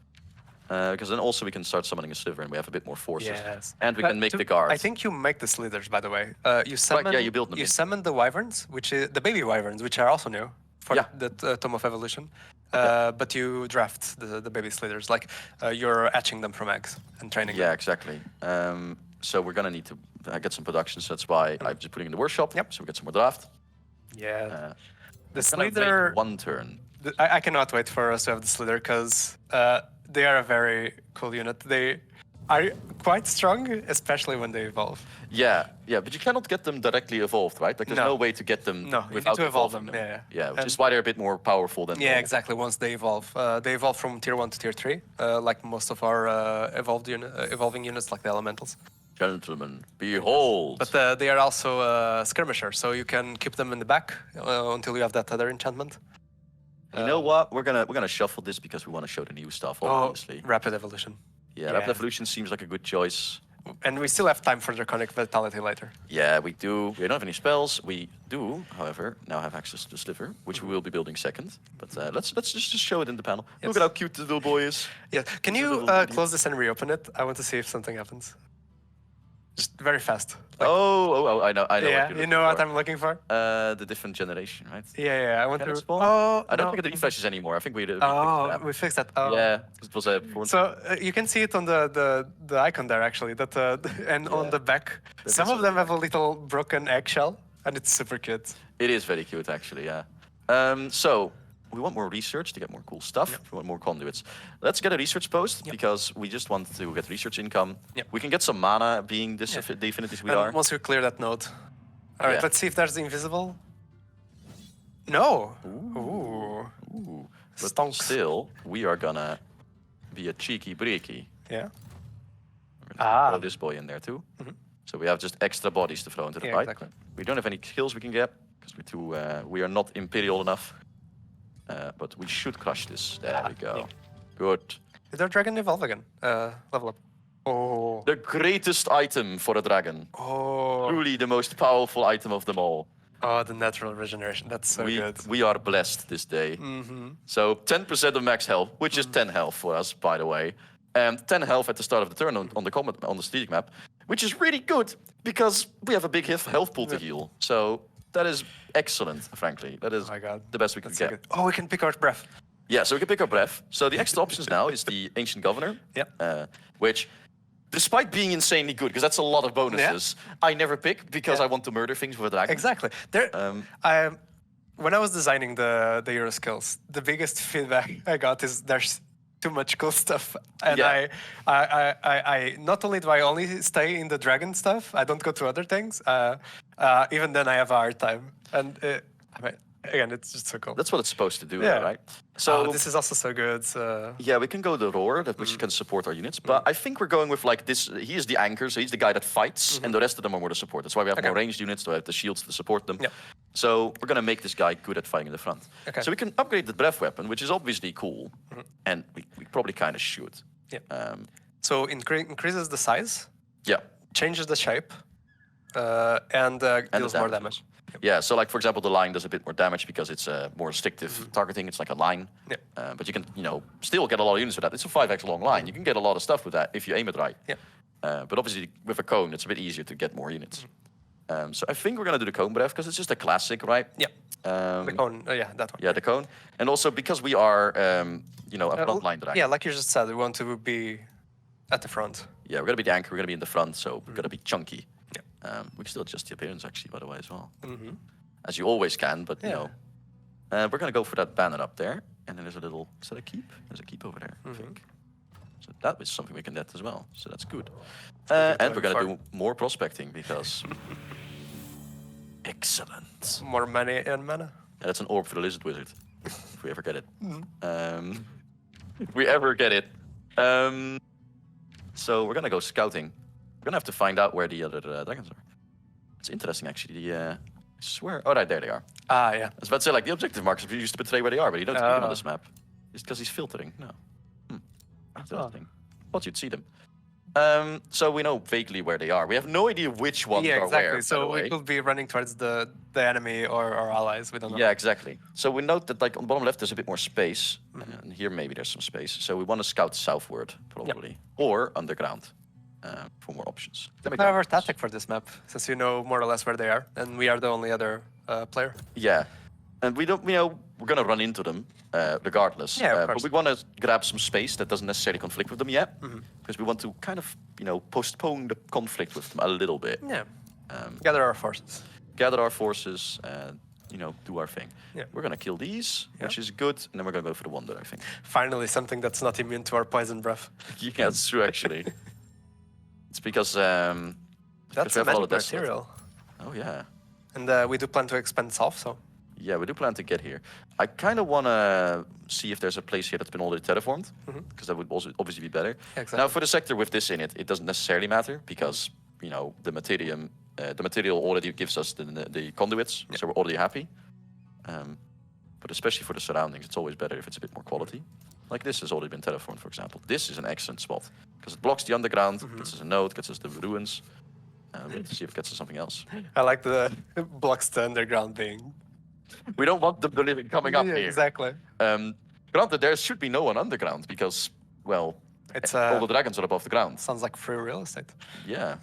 Because then also we can start summoning a sliver and we have a bit more forces. Yes. And we can make the guards. I think you make the slithers, by the way. You summon, yeah, you build them You in. summon the wyverns, which is the baby wyverns, which are also new for Yeah. the Tome of Evolution. But you draft the baby slithers, like you're hatching them from eggs and training Yeah, them. exactly. So we're gonna need to get some production, so that's why I'm just putting in the workshop. Yep. So we get some more draft. Yeah. The Gonna wait slither, one turn. I cannot wait for us to have the slither because they are a very cool unit. They are quite strong, especially when they evolve. Yeah, but you cannot get them directly evolved, right? Like there's no way to get them No, you need without to evolve evolving them, yeah. Yeah, which is And- why they're a bit more powerful than Yeah, normal. exactly. Once they evolve from tier 1 to tier 3, like most of our evolving units, like the elementals. Gentlemen, behold. But they are also skirmishers, so you can keep them in the back until you have that other enchantment. You know what? We're gonna shuffle this because we want to show the new stuff, obviously. Rapid evolution. Yeah, Rapid Evolution seems like a good choice. And we still have time for Draconic Vitality later. Yeah, we do. We don't have any spells. We do, however, now have access to the sliver, which we will be building second. But let's just show it in the panel. Yes. Look at how cute the little boy is. Yeah. Can It's a you little idiot. close this and reopen it? I want to see if something happens. Just very fast. Oh, I know. Yeah, what you're you looking know what for. I'm looking for? The different generation, right? Yeah. I want Can to. it spawn? Oh, I don't no. think it refreshes anymore. I think we fixed Oh, that. we fixed that. Oh. Yeah, it was a. So you can see it on the icon there actually. That and on Yeah. the back, That some is of them have a little broken eggshell, and it's super cute. It is very cute, actually. Yeah. So we want more research to get more cool stuff. We want more conduits. Let's get a research post because we just want to get research income. Yep. We can get some mana, being this the affinities we And are. once we clear that node. All right, Yeah. let's see if there's the invisible. No. Ooh. Ooh. But Stonks. still, we are gonna be a cheeky breaky. Yeah. Throw this boy in there too. So we have just extra bodies to throw into the Yeah, fight. exactly. We don't have any skills we can get because we're too. We are not imperial enough. But we should crush this. There we go. yeah. Good. Did our dragon evolve again? Level up. Oh. The greatest item for a dragon. Oh. Truly the most powerful item of them all. Oh, the natural regeneration. That's so good. We are blessed this day. So 10% of max health, which is 10 health for us, by the way. And 10 health at the start of the turn on the combat on the strategic map, which is really good because we have a big health pool to heal. So that is excellent, frankly. That is Oh my God. the best we can That's so get. good. Oh, we can pick our breath. Yeah, so we can pick our breath. So the extra options now is the Ancient Governor, which, despite being insanely good, because that's a lot of bonuses, I never pick because I want to murder things with a dragon. Exactly. There. When I was designing the hero skills, the biggest feedback I got is there's too much cool stuff, and Yeah. I not only do I only stay in the dragon stuff, I don't go to other things. Even then, I have a hard time, and I mean, again, it's just so cool. That's what it's supposed to do, Yeah. right? So this is also so good. yeah, we can go the roar, which can support our units. But I think we're going with like this. He is the anchor, so he's the guy that fights, and the rest of them are more the support. That's why we have more ranged units, so we have the shields to support them. Yep. So we're gonna make this guy good at fighting in the front. Okay. So we can upgrade the breath weapon, which is obviously cool, and we probably kind of should. Yeah. So increases the size, Yeah. changes the shape, and deals more damage. Yeah, so like for example, the line does a bit more damage because it's more restrictive targeting. It's like a line. Yeah. But you can, still get a lot of units with that. It's a 5x long line. You can get a lot of stuff with that if you aim it right. Yeah. But obviously with a cone, it's a bit easier to get more units. So I think we're gonna do the cone breath because it's just a classic, right? Yeah. The cone. Yeah, that one. Yeah, the cone, and also because we are, a frontline dragon. Yeah, like you just said, we want to be at the front. Yeah, we're gonna be the anchor. We're gonna be in the front, so we're gonna be chunky. We can still adjust the appearance actually, by the way, as well. As you always can, but we're gonna go for that banner up there, and then there's a little. Is that a keep? There's a keep over there, I think. So that is something we can get as well. So that's good. And we're gonna do more prospecting because. Excellent. More money and mana. Yeah, that's an orb for the lizard wizard, if we ever get it. If we ever get it. So we're gonna go scouting. We're gonna have to find out where the other dragons are. It's interesting, actually. I swear. Oh, right, there they are. Ah, yeah. I was about to say, like, the objective markers we used to betray where they are, but you don't see them on Oh. this map. It's because he's filtering. No. Interesting. Thought you'd see them. So we know vaguely where they are. We have no idea which ones Yeah, are exactly. where. by the So way. we could be running towards the enemy or our allies. We don't know. Yeah, exactly. So we note that, like, on the bottom left, there's a bit more space, and here maybe there's some space. So we want to scout southward, probably, or underground, for more options. Let me We have go. our tactic for this map, since you know more or less where they are, and we are the only other player. Yeah, and we don't, we're gonna run into them regardless. Yeah, of But course. we want to grab some space that doesn't necessarily conflict with them yet, because we want to kind of, postpone the conflict with them a little bit. Yeah. Gather our forces. Gather our forces and, do our thing. Yeah. We're gonna kill these, which is good, and then we're gonna go for the wonder, I think. Finally, something that's not immune to our poison breath. Yeah, it's true actually. It's because That's we a have a lot magic of desolate. material. Oh yeah. And we do plan to expand south, so. Yeah, we do plan to get here. I kind of want to see if there's a place here that's been already terraformed, because that would also obviously be better. Exactly. Now, for the sector with this in it, it doesn't necessarily matter because the material already gives us the conduits, so we're already happy. But especially for the surroundings, it's always better if it's a bit more quality. Like this has already been terraformed, for example. This is an excellent spot because it blocks the underground, gets us a node, gets us the ruins. We have to see if it gets us something else. I like the blocks the underground being. We don't want the living coming up Yeah, here. exactly. Granted, there should be no one underground because, well, It's all the dragons are above the ground. sounds like free real estate. Yeah.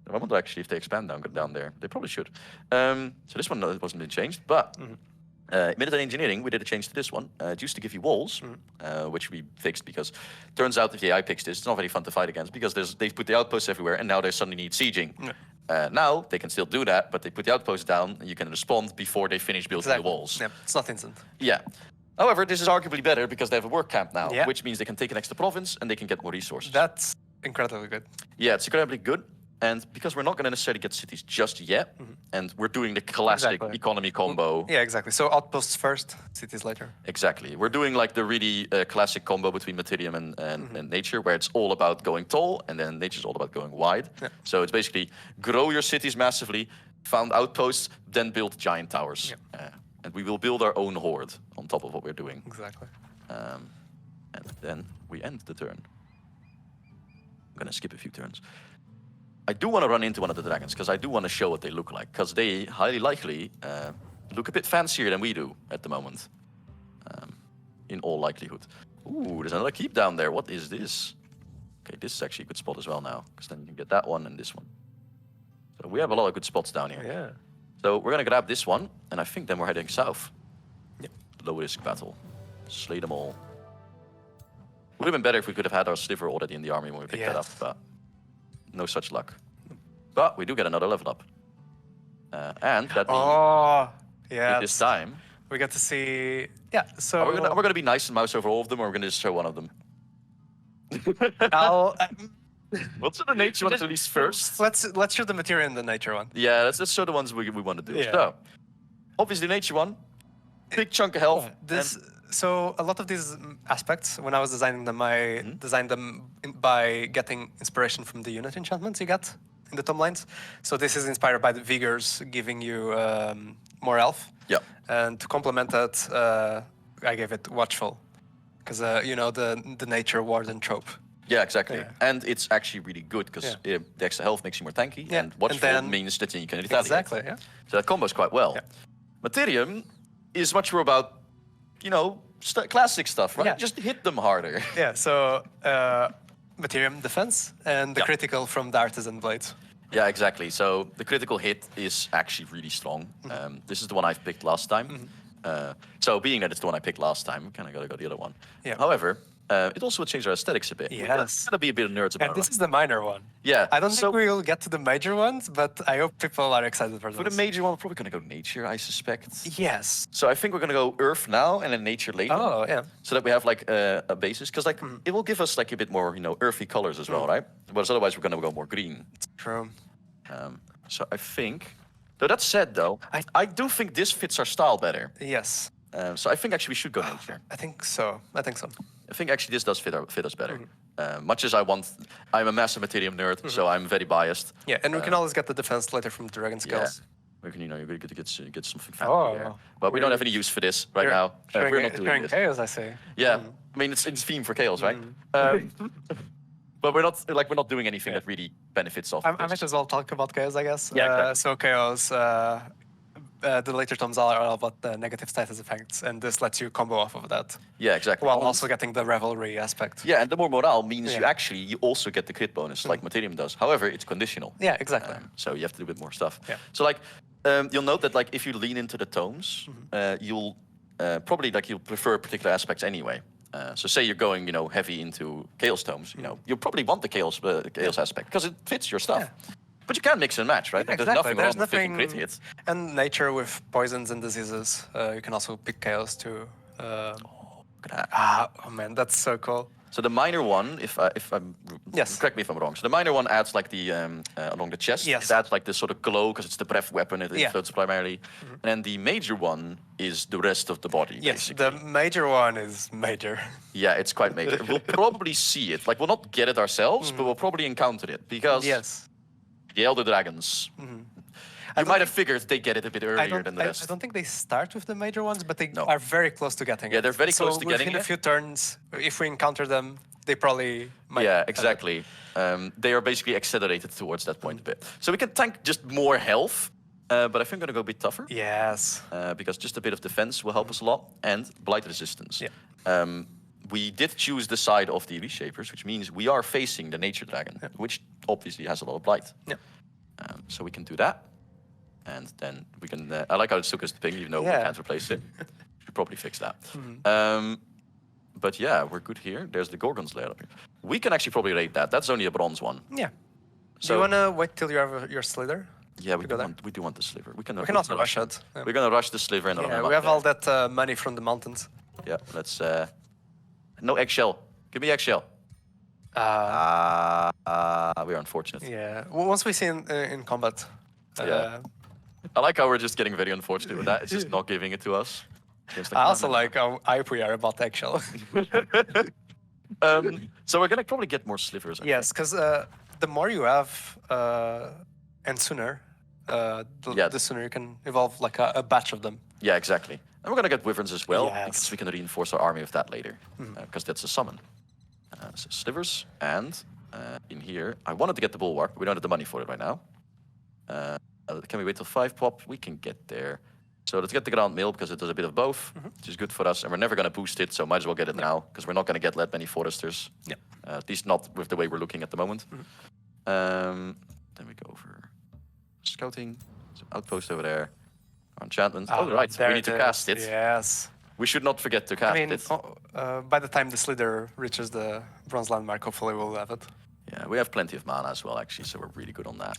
I wonder actually if they expand down there. They probably should. So this one wasn't been changed, but military engineering, we did a change to this one. It used to give you walls, which we fixed because turns out if the AI picks this, it's not very fun to fight against because they put the outposts everywhere and now they suddenly need sieging. Now they can still do that, but they put the outposts down and you can respond before they finish building the walls. Yeah, it's not instant. Yeah. However, this is arguably better because they have a work camp now, Yeah. which means they can take an extra province and they can get more resources. That's incredibly good. Yeah, it's incredibly good. And because we're not going to necessarily get cities just yet, and we're doing the classic Exactly. economy combo. Yeah, exactly. So outposts first, cities later. Exactly. We're doing like the really classic combo between Materium and nature, where it's all about going tall, and then nature's all about going wide. Yeah. So it's basically grow your cities massively, found outposts, then build giant towers. And we will build our own horde on top of what we're doing. Exactly. And then we end the turn. I'm going to skip a few turns. I do want to run into one of the dragons, because I do want to show what they look like, because they highly likely look a bit fancier than we do at the moment, in all likelihood. Ooh, there's another keep down there. What is this? Okay, this is actually a good spot as well now, because then you can get that one and this one. So we have a lot of good spots down here. Yeah. So we're going to grab this one, and I think then we're heading south. Yep. Low risk battle. Slay them all. Would have been better if we could have had our sliver already in the army when we picked that up, Yes. but no such luck. But we do get another level up. And that means Oh, yeah. this time, We get to see. Yeah. So we're gonna be nice and mouse over all of them, or we're gonna just show one of them. I'll, What's the nature one at least first? let's show the material in the nature one. Yeah, let's show the ones we want to do. Yeah. So, obviously nature one, big chunk of health. This so a lot of these aspects, when I was designing them, I designed them by getting inspiration from the unit enchantments you get in the Tom lines. So this is inspired by the vigors giving you more health. Yeah. And to complement that, I gave it watchful, because you know the nature warden trope. Yeah, exactly. Yeah. And it's actually really good because the extra health makes you more tanky, Yeah, and watchful and then- means that you can retaliate. Exactly. Yeah. So that combos quite well. Yeah. Materium is much more about, classic stuff, right? Yeah. Just hit them harder. Yeah. So Materium defense and the Yeah. critical from the artisan blades. Yeah, exactly. So the critical hit is actually really strong. This is the one I've picked last time. So being that it's the one I picked last time, we kind of got to go the other one. Yeah. However, it also changed our aesthetics a bit. We're Yes. gonna be a bit of nerds about And it. this is the minor one. Yeah. I don't so think we'll get to the major ones, but I hope people are excited for for this. the major one, we're probably gonna go nature, I suspect. Yes. So I think we're gonna go earth now and then nature later. Oh, yeah. So that we have like a basis, because like it will give us like a bit more, earthy colors as well, right? But otherwise we're gonna go more green. True. So I think, though that said though, I do think this fits our style better. Yes. So I think actually we should go nature. I think so. I think actually this does fit us better. Much as I'm a massive Materium nerd, so I'm very biased. Yeah, and we can always get the defense later from Dragon Skills. We can, you're good to get something fancy Oh, here. But we don't have any use for this right now. We're not doing this. Chaos, I say. Yeah, I mean it's theme for chaos, right? But we're not doing anything that really benefits off. I this. might as well talk about Chaos, I guess. Yeah, exactly. So Chaos, the later tomes are all about the negative status effects, and this lets you combo off of that, Yeah, exactly. while also getting the revelry aspect. Yeah, and the more morale means Yeah. you also get the crit bonus like Materium does. However, it's conditional. Yeah, exactly. So you have to do a bit more stuff. Yeah. So you'll note that if you lean into the tomes, you'll probably you'll prefer particular aspects anyway. So say you're going heavy into Chaos tomes, you'll probably want the Chaos aspect because it fits your stuff. Yeah. But you can mix and match, right? Yeah, There's exactly. nothing wrong with picking crit hits. And nature with poisons and diseases, you can also pick Chaos too. Look at that. Oh man, that's so cool. So the minor one, if I'm Yes. correct me if I'm wrong. So the minor one adds the along the chest. Yes. It adds this sort of glow because it's the breath weapon. It Yeah. floats primarily. And then the major one is the rest of the body. Yes, basically. the major one is major. Yeah, it's quite major. We'll probably see it. We'll not get it ourselves, but we'll probably encounter it because Yes. the Elder Dragons. You might have figured they get it a bit earlier than the rest. I don't think they start with the major ones, but they No. are very close to getting it. Yeah, they're very close to getting within a it. few turns, if we encounter them, they probably might. Yeah, have it. exactly. They are basically accelerated towards that point a bit. So we can tank just more health, but I think I'm going to go a bit tougher. Yes. Because just a bit of defense will help us a lot, and blight resistance. Yeah. We did choose the side of the reshapers, which means we are facing the nature dragon, which obviously has a lot of blight. Yeah. So we can do that, and then we can. I like how it took us the ping, even though we Yeah. can't replace it. Should probably fix that. But yeah, we're good here. There's the Gorgon's lair up here. We can actually probably raid that. That's only a bronze one. Yeah. Do So- you want to wait till you have your slither? Yeah, we go there? do want the sliver. We can also rush it. Yeah. We're gonna rush the sliver and Yeah, we have all that money from the mountains. Yeah, let's. No eggshell. Give me eggshell. We're unfortunate. Yeah. Once we see in combat. Yeah. I like how we're just getting very unfortunate with that. It's just not giving it to us. It's I also no. like how hype we are about eggshell. So we're gonna probably get more slivers. I think. Yes, because the more you have, and sooner, the sooner you can evolve like a batch of them. Yeah, exactly. And we're gonna get wyverns as well Yes. because we can reinforce our army with that later, because that's a summon. So slivers, and in here, I wanted to get the bulwark, but we don't have the money for it right now. Can we wait till 5 pop? We can get there. So let's get the Grand Mill because it does a bit of both, which is good for us. And we're never going to boost it, so might as well get it now because we're not going to get that many foresters. Yeah. At least not with the way we're looking at the moment. Then we go over scouting. There's an outpost over there. Our enchantment. Oh, right. there We need to is. cast it. Yes. We should not forget to cast I mean, it. by the time the slither reaches the bronze landmark, hopefully we'll have it. Yeah, we have plenty of mana as well, actually, so we're really good on that.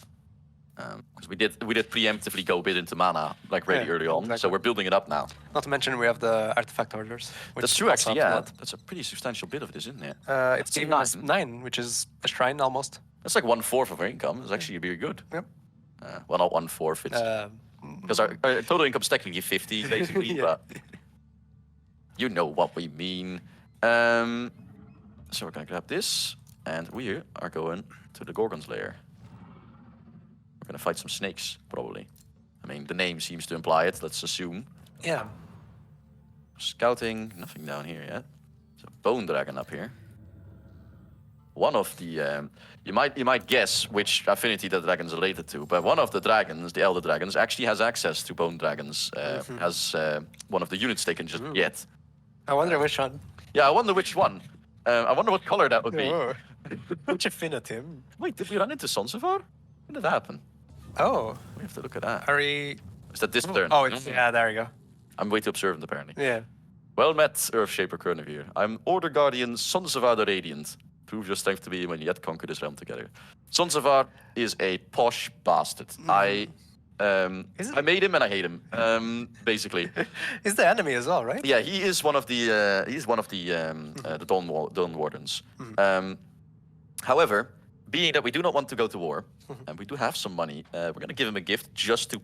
Because we did preemptively go a bit into mana really Yeah, early on, so exactly. we're building it up now. Not to mention we have the artifact orders. Which That's true, also actually. helps a Yeah, lot. that's a pretty substantial bit of this, isn't it? It's a even 9, which is a shrine almost. That's like 1/4 of our income. It's actually very good. Yep. Well, not 1/4. It's because our total income is technically 50, basically. Yeah. But you know what we mean. So we're gonna grab this, and we are going to the Gorgon's lair. We're gonna fight some snakes, probably. I mean, the name seems to imply it. Let's assume. Yeah. Scouting, nothing down here yet. There's a bone dragon up here. One of the you might guess which affinity the dragon's related to, but one of the dragons, the elder dragons, actually has access to bone dragons. Has one of the units they can just get. I wonder which one. Yeah, I wonder which one. I wonder what color that would be. Oh. Which affinity? Wait, did we run into Sonsavar? When did that happen? Oh, We have to look at that. are we? Is that this turn? Oh, it's, yeah. There you go. I'm way too observant, apparently. Yeah. Well met, Earthshaper Kernavir. I'm Order Guardian, Sonsavar the Radiant. Prove your strength to me when you yet conquer this realm together. Sonsavar is a posh bastard. I made him and I hate him, basically. He's the enemy as well, right? Yeah, he is one of the the Dawn Wardens. However, being that we do not want to go to war, and we do have some money, we're going to give him a gift just to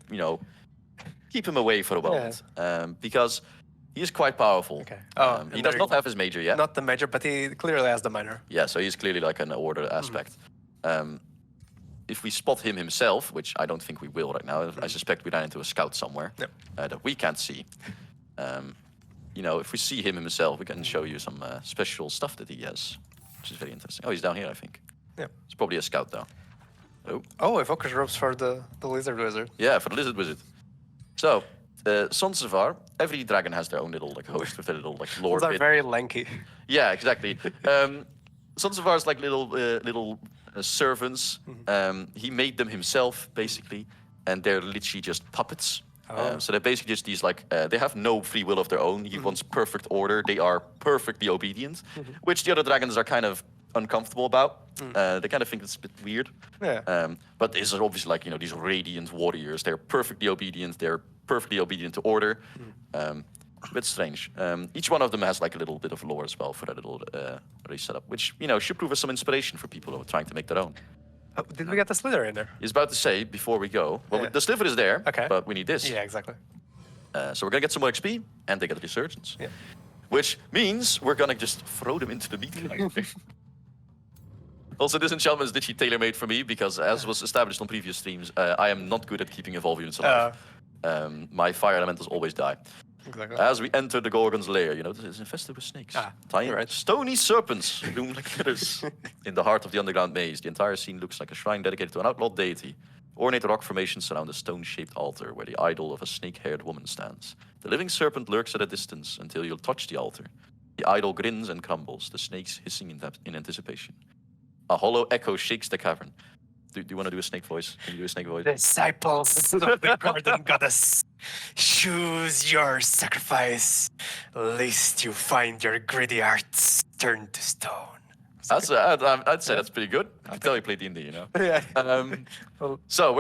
keep him away for a moment, because He is quite powerful. Okay. He does not have his major yet. Not the major, but he clearly has the minor. Yeah, so he's clearly like an order aspect. If we spot him himself, which I don't think we will right now, I suspect we ran into a scout somewhere Yep. that we can't see. You know, if we see him himself, we can show you some special stuff that he has, which is very interesting. Oh, he's down here, I think. Yeah. It's probably a scout, though. Oh, Oh, evoker's robes for the lizard wizard. yeah, for the lizard wizard. So, Sonsevar, every dragon has their own little like host with their little like lore Those are bit. very lanky. Yeah, exactly. Sonsevar's like little servants. He made them himself, basically, and they're literally just puppets. So they're basically just these like they have no free will of their own. He wants perfect order. They are perfectly obedient, which the other dragons are kind of uncomfortable about. They kind of think it's a bit weird. Yeah. But these are obviously like these radiant warriors. They're perfectly obedient. They're perfectly obedient to order. A bit strange. Each one of them has like a little bit of lore as well for that little race setup, which should prove as some inspiration for people who are trying to make their own. Oh, did we get the slither in there? He's about to say before we go. Well, Yeah. the sliver is there, Okay. but we need this. Yeah, exactly. So we're gonna get some more XP, and they get resurgence. Yeah. Which means we're gonna just throw them into the meat. Also, this enchantment is literally tailor-made for me because, as was established on previous streams, I am not good at keeping evolve units alive. My fire elementals always die. Exactly. As we enter the Gorgon's lair, this is infested with snakes. Tiny, right. stony serpents loom like pillars in the heart of the underground maze. The entire scene looks like a shrine dedicated to an outlawed deity. Ornate rock formations surround a stone-shaped altar where the idol of a snake-haired woman stands. The living serpent lurks at a distance until you touch the altar. The idol grins and crumbles, the snakes hissing in anticipation. A hollow echo shakes the cavern. Do you want to do a snake voice? Can you do a snake voice? Disciples of the garden goddess, choose your sacrifice, lest you find your greedy hearts turned to stone. I'd say that's pretty good. I can tell you play D&D, Yeah. So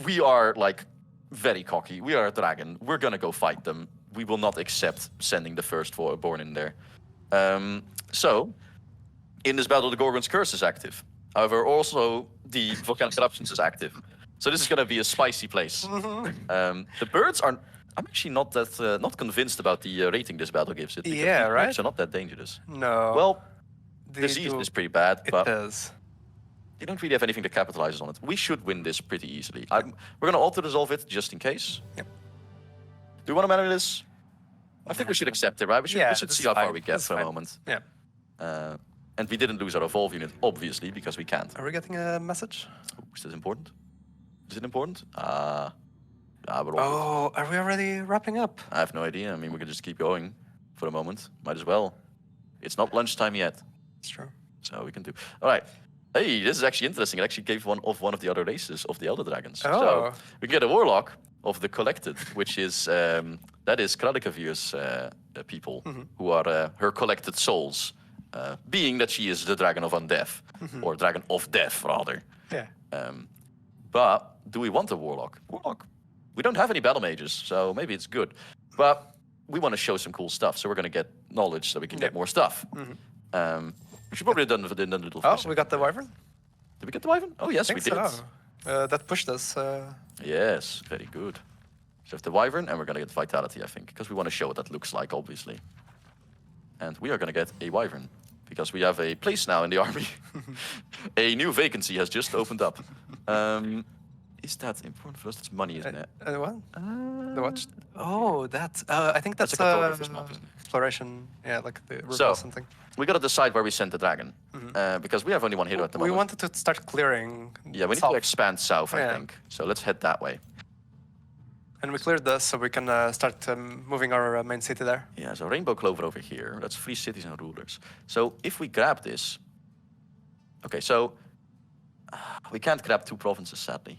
we are like very cocky. We are a dragon. We're gonna go fight them. We will not accept sending the firstborn in there. So, in this battle, the Gorgon's Curse is active. However, also the Volcanic Eruptions is active. So this is gonna be a spicy place. The birds are. I'm actually not convinced about the rating this battle gives it. because Yeah, the right? birds are not that dangerous. No. Well, they disease do- is pretty bad, It but does. they don't really have anything that capitalizes on it. We should win this pretty easily. We're gonna auto-resolve it just in case. Yep. Do you want to manage this? I think we should accept it, right? We should, Yeah, we should this see is how far fine. we get That's for a fine. moment. Yeah. And we didn't lose our evolve unit, obviously, because we can't. Are we getting a message? Is this important? Is it important? We're all good. Oh, are we already wrapping up? I have no idea. I mean, we can just keep going for a moment. Might as well. It's not lunchtime yet, It's true. so we can do. All right. Hey, this is actually interesting. It actually gave one of the other races of the Elder Dragons. So Oh. we get a Warlock of the Collected, which is that is Kralikavir's people, who are her collected souls. Being that she is the Dragon of Undeath, or Dragon of Death, rather. Yeah. But do we want a Warlock? Warlock. We don't have any Battle Mages, so maybe it's good. But we want to show some cool stuff, so we're going to get knowledge so we can get more stuff. We should probably have done a little. Oh, we got the wyvern? Did we get the Wyvern? Oh, yes, I we think did. so. That pushed us. Yes, very good. So we have the Wyvern, and we're going to get Vitality, I think, because we want to show what that looks like, obviously. And we are going to get a Wyvern, because we have a place now in the army. A new vacancy has just opened up. Is that important for us? That's money, isn't it? What? The watch? Oh, that. I think that's a cartographer's map, isn't it? exploration. Yeah, like the route So, or something. we got to decide where we send the dragon, because we have only one hero at the We moment. wanted to start clearing. Yeah, we need south. to expand south, I Yeah. think. So let's head that way. And we cleared this, so we can start moving our main city there. Yeah, so Rainbow Clover over here. That's 3 cities and rulers. So if we grab this... Okay, so... we can't grab 2 provinces, sadly.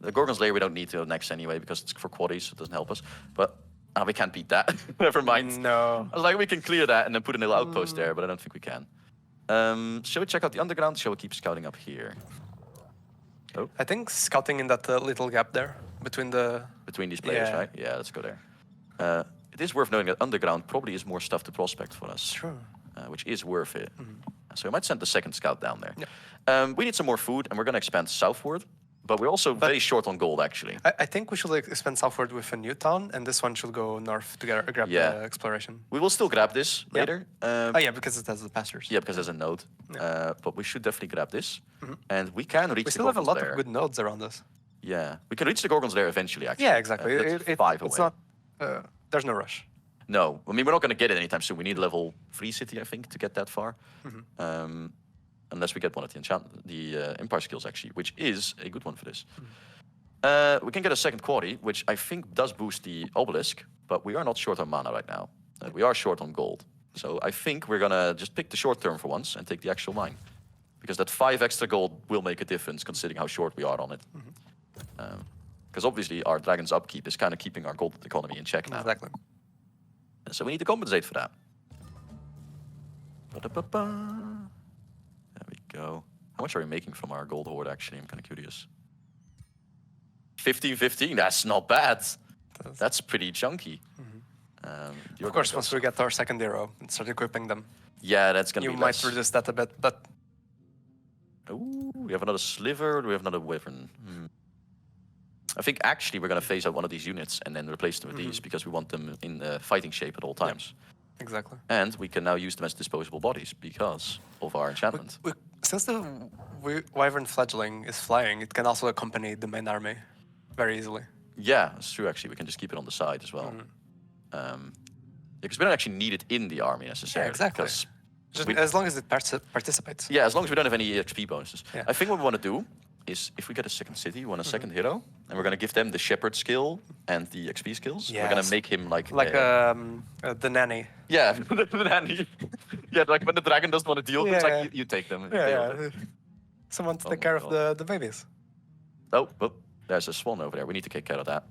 The Gorgon's Lair we don't need to next anyway, because it's for quaddies, so it doesn't help us. But we can't beat that. Never mind. No. I was like, we can clear that and then put a little outpost there, but I don't think we can. Shall we check out the underground? Shall we keep scouting up here? I think scouting in that little gap there between the. Between these players, Yeah. right? Yeah, let's go there. It is worth noting that underground probably is more stuff to prospect for us. True. Which is worth it. So we might send the second scout down there. We need some more food, and we're going to expand southward. But we're also very short on gold, actually. I think we should like expand southward with a new town, and this one should go north to grab Yeah. the exploration. We will still grab this Yeah. later. Oh yeah, because it has the pastures. Yeah, because there's a node. But we should definitely grab this. And we can reach We the still have a Gorgons lot there. of good nodes around us. Yeah, we can reach the Gorgons there eventually, actually. Yeah, exactly. That's 5 away. It's not. There's no rush. No, I mean, we're not going to get it anytime soon. We need level 3 city, I think, to get that far. Unless we get one of the Empire skills, actually, which is a good one for this. We can get a second quarry, which I think does boost the obelisk, but we are not short on mana right now. We are short on gold. So I think we're going to just pick the short term for once and take the actual mine. Because that 5 extra gold will make a difference considering how short we are on it. Because obviously our dragon's upkeep is kind of keeping our gold economy in check now. Exactly. So we need to compensate for that. Ba-da-ba-ba. There we go. How much are we making from our gold hoard, actually? I'm kind of curious. 15, that's not bad. That's pretty chunky. Of course, once we get our second hero and start equipping them, yeah, that's going to you be might less. reduce that a bit, but Ooh, we have another sliver, or do we have another wyvern? I think actually we're going to phase out one of these units and then replace them with these because we want them in fighting shape at all times. exactly. And we can now use them as disposable bodies because of our enchantment. Since the wyvern fledgling is flying, it can also accompany the main army very easily. Yeah, that's true, actually. We can just keep it on the side as well. Because we don't actually need it in the army necessarily. Yeah, exactly. 'cause Just we- as long as it participates. yeah, as long as we don't have any EXP bonuses. Yeah. I think what we want to do is if we get a second city, we want a second hero, and we're going to give them the shepherd skill and the XP skills. We're going Yes. to make him like The nanny. yeah, the nanny. Yeah, like when the dragon doesn't want to deal, it's Yeah. like you take them. Yeah. Someone to Oh take my care of God. the babies. Oh, there's a swan over there. We need to take care of that.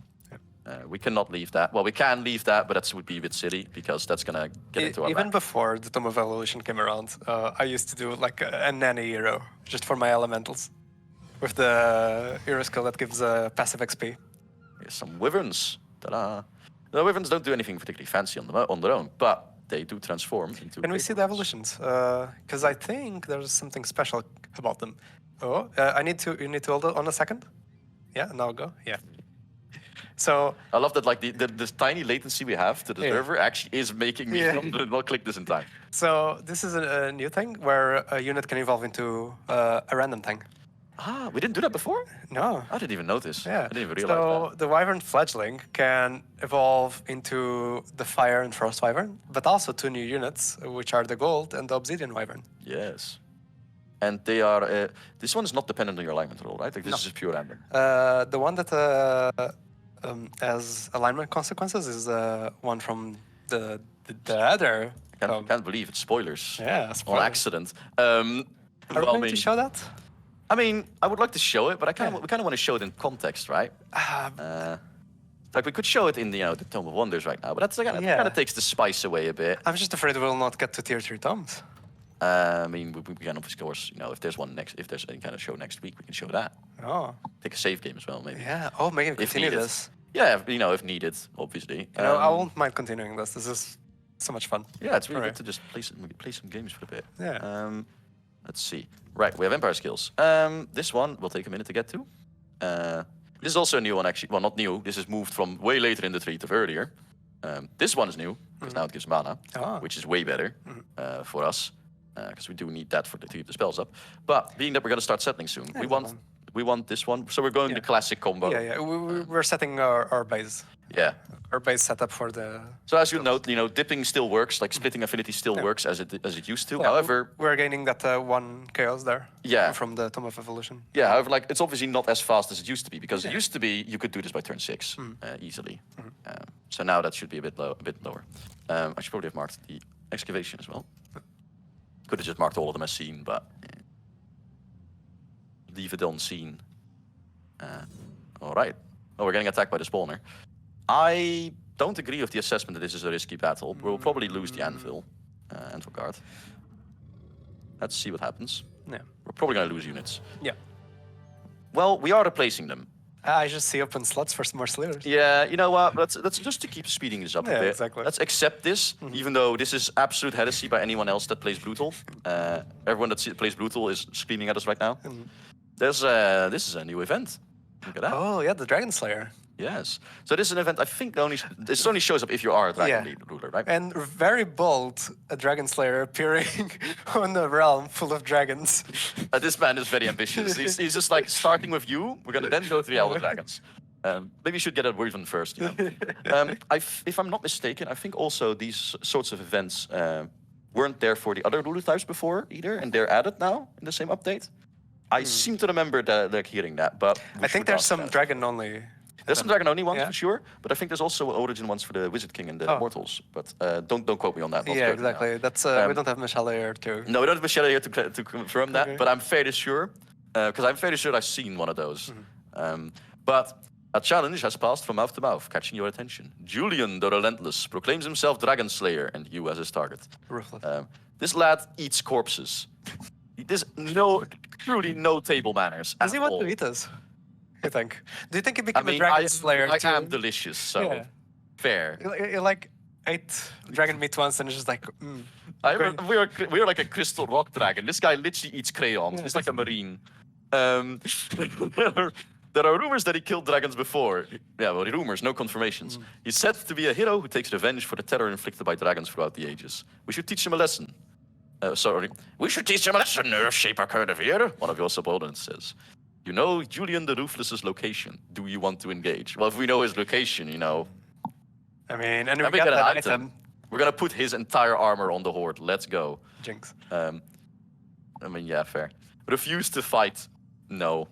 We cannot leave that. Well, we can leave that, but that would be a bit silly because that's gonna get into our Even map. before the Tome of Evolution came around, I used to do like a nanny hero just for my elementals, with the hero skill that gives passive XP. Here's some wyverns. Ta-da! The wyverns don't do anything particularly fancy on their own, but they do transform into. Can we see the evolutions? Because I think there's something special about them. Oh, you need to hold on a second. Yeah, now go. Yeah. So I love that, like the tiny latency we have to the Yeah. server actually is making me not click this in time. So this is a new thing where a unit can evolve into a random thing. Ah, we didn't do that before? No. I didn't even notice. Yeah. I didn't even realize so that. the Wyvern fledgling can evolve into the Fire and Frost Wyvern, but also 2 new units, which are the Gold and the Obsidian Wyvern. Yes. And they are. This one is not dependent on your alignment at all, right? Like this is just pure random. The one that has alignment consequences is one from the other. I can't believe it. Spoilers. Yeah, On spoilers. accident. Are we well, going to show that? I mean, I would like to show it, but we kind of want to show it in context, right? Like we could show it in the Tome of Wonders right now, but that's kind of takes the spice away a bit. I'm just afraid we'll not get to tier 3 tomes. I mean, we can of course, if there's any kind of show next week, we can show that. Oh. Take a save game as well, maybe. Yeah. Oh, maybe If continue needed. this. Yeah, if needed, obviously. I won't mind continuing this. This is so much fun. Yeah, it's really Alright. good to just play some games for a bit. Yeah. Let's see. Right, we have Empire skills. This one will take a minute to get to. This is also a new one, actually. Well, not new. This is moved from way later in the tree to earlier. This one is new, because now it gives mana, which is way better for us, because we do need that to keep the spells up. But being that we're going to start settling soon, we want this one. So we're going the classic combo. Yeah. We're setting our base. Yeah. Our base setup for the. So as you note, dipping still works. Like splitting affinity still works as it used to. Yeah, However, we're gaining that 1 chaos there. Yeah. From the Tome of Evolution. yeah. However, like it's obviously not as fast as it used to be because it used to be you could do this by turn 6 easily. So now that should be a bit lower. I should probably have marked the excavation as well. Could have just marked all of them as seen, but leave it unseen. All right. Oh, we're getting attacked by the spawner. I don't agree with the assessment that this is a risky battle. We'll probably lose the Anvil, Anvil Guard. Let's see what happens. Yeah. We're probably going to lose units. Yeah. Well, we are replacing them. I just see open slots for some more slivers. Yeah, you know what? Let's just to keep speeding this up a Yeah, bit. exactly. Let's accept this, even though this is absolute heresy by anyone else that plays brutal. Everyone that plays brutal is screaming at us right now. This is a new event. Look at that. Oh yeah, the Dragon Slayer. Yes. So this is an event. I think this only shows up if you are a dragon Yeah. ruler, right? And very bold, a Dragon Slayer appearing on a realm full of dragons. This man is very ambitious. He's just like starting with you. We're gonna then go to the Elder Dragons. Maybe you should get a Wyvern first. You know? If I'm not mistaken, I think also these sorts of events weren't there for the other ruler types before either, and they're added now in the same update. I seem to remember that, like hearing that, but I think there's some dragon only. There's some dragon only ones Yeah. for sure, but I think there's also origin ones for the Wizard King and the Mortals. But don't quote me on that. I'll Yeah, correct me now. exactly. That's we don't have Michelle here too. No, we don't have Michelle here to confirm that, Okay. but I'm fairly sure, because I'm fairly sure I've seen one of those. But a challenge has passed from mouth to mouth, catching your attention. Julian the Relentless proclaims himself Dragon Slayer and you as his target. Ruthless. This lad eats corpses. There's truly no table manners Does he at want all. to eat us? You think? Do you think he I became a mean, Dragon Slayer I too? am delicious, so Yeah. fair. You like ate dragon meat once and it's just like, great. We're like a crystal rock dragon. This guy literally eats crayons. He's like a marine. There are rumors that he killed dragons before. Yeah, well, rumors, no confirmations. He's said to be a hero who takes revenge for the terror inflicted by dragons throughout the ages. We should teach him a lesson. Sorry. We should teach him a lesson, Earthshaper Curdavier, one of your subordinates says. You know Julian the Ruthless's location. Do you want to engage? Well, if we know his location, you know. I mean, and we Let me got get an that item. item. We're gonna put his entire armor on the horde. Let's go. Jinx. I mean, yeah, fair. Refuse to fight. No.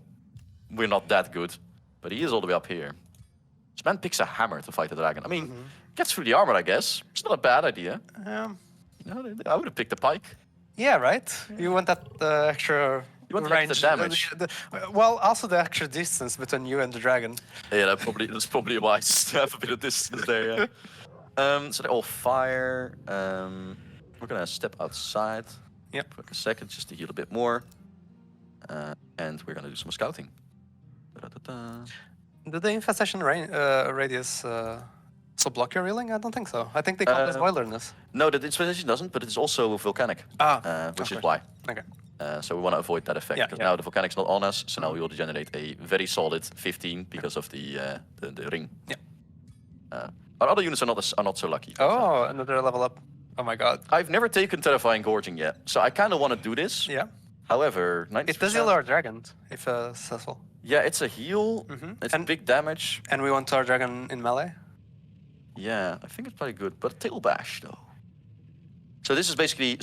We're not that good. But he is all the way up here. This man picks a hammer to fight the dragon. I mean, gets through the armor, I guess. It's not a bad idea. You know, I would have picked a pike. Yeah, right. You want that extra You want the range, extra damage. Well, also the extra distance between you and the dragon. Yeah, that's probably wise to have a bit of distance there, yeah. So they all fire. We're gonna step outside Yep. for a second just to heal a bit more. And we're gonna do some scouting. Da-da-da-da. Did the infestation radius also block your healing? I don't think so. I think they count as wilderness. No, the inspiration doesn't, but it's also volcanic, which of is why. Okay. So we want to avoid that effect Yeah, because yeah. now the volcanic's not on us, so now we will generate a very solid 15 because of the ring. Yeah. Our other units are not so lucky. Oh, another level up. Oh my god. I've never taken Terrifying Gorging yet, so I kind of want to do this. Yeah. However, 90%. It does heal our dragon if successful. Yeah, it's a heal. It's And- big damage. And we want our dragon in melee. Yeah, I think it's probably good, but tail bash though. So this is basically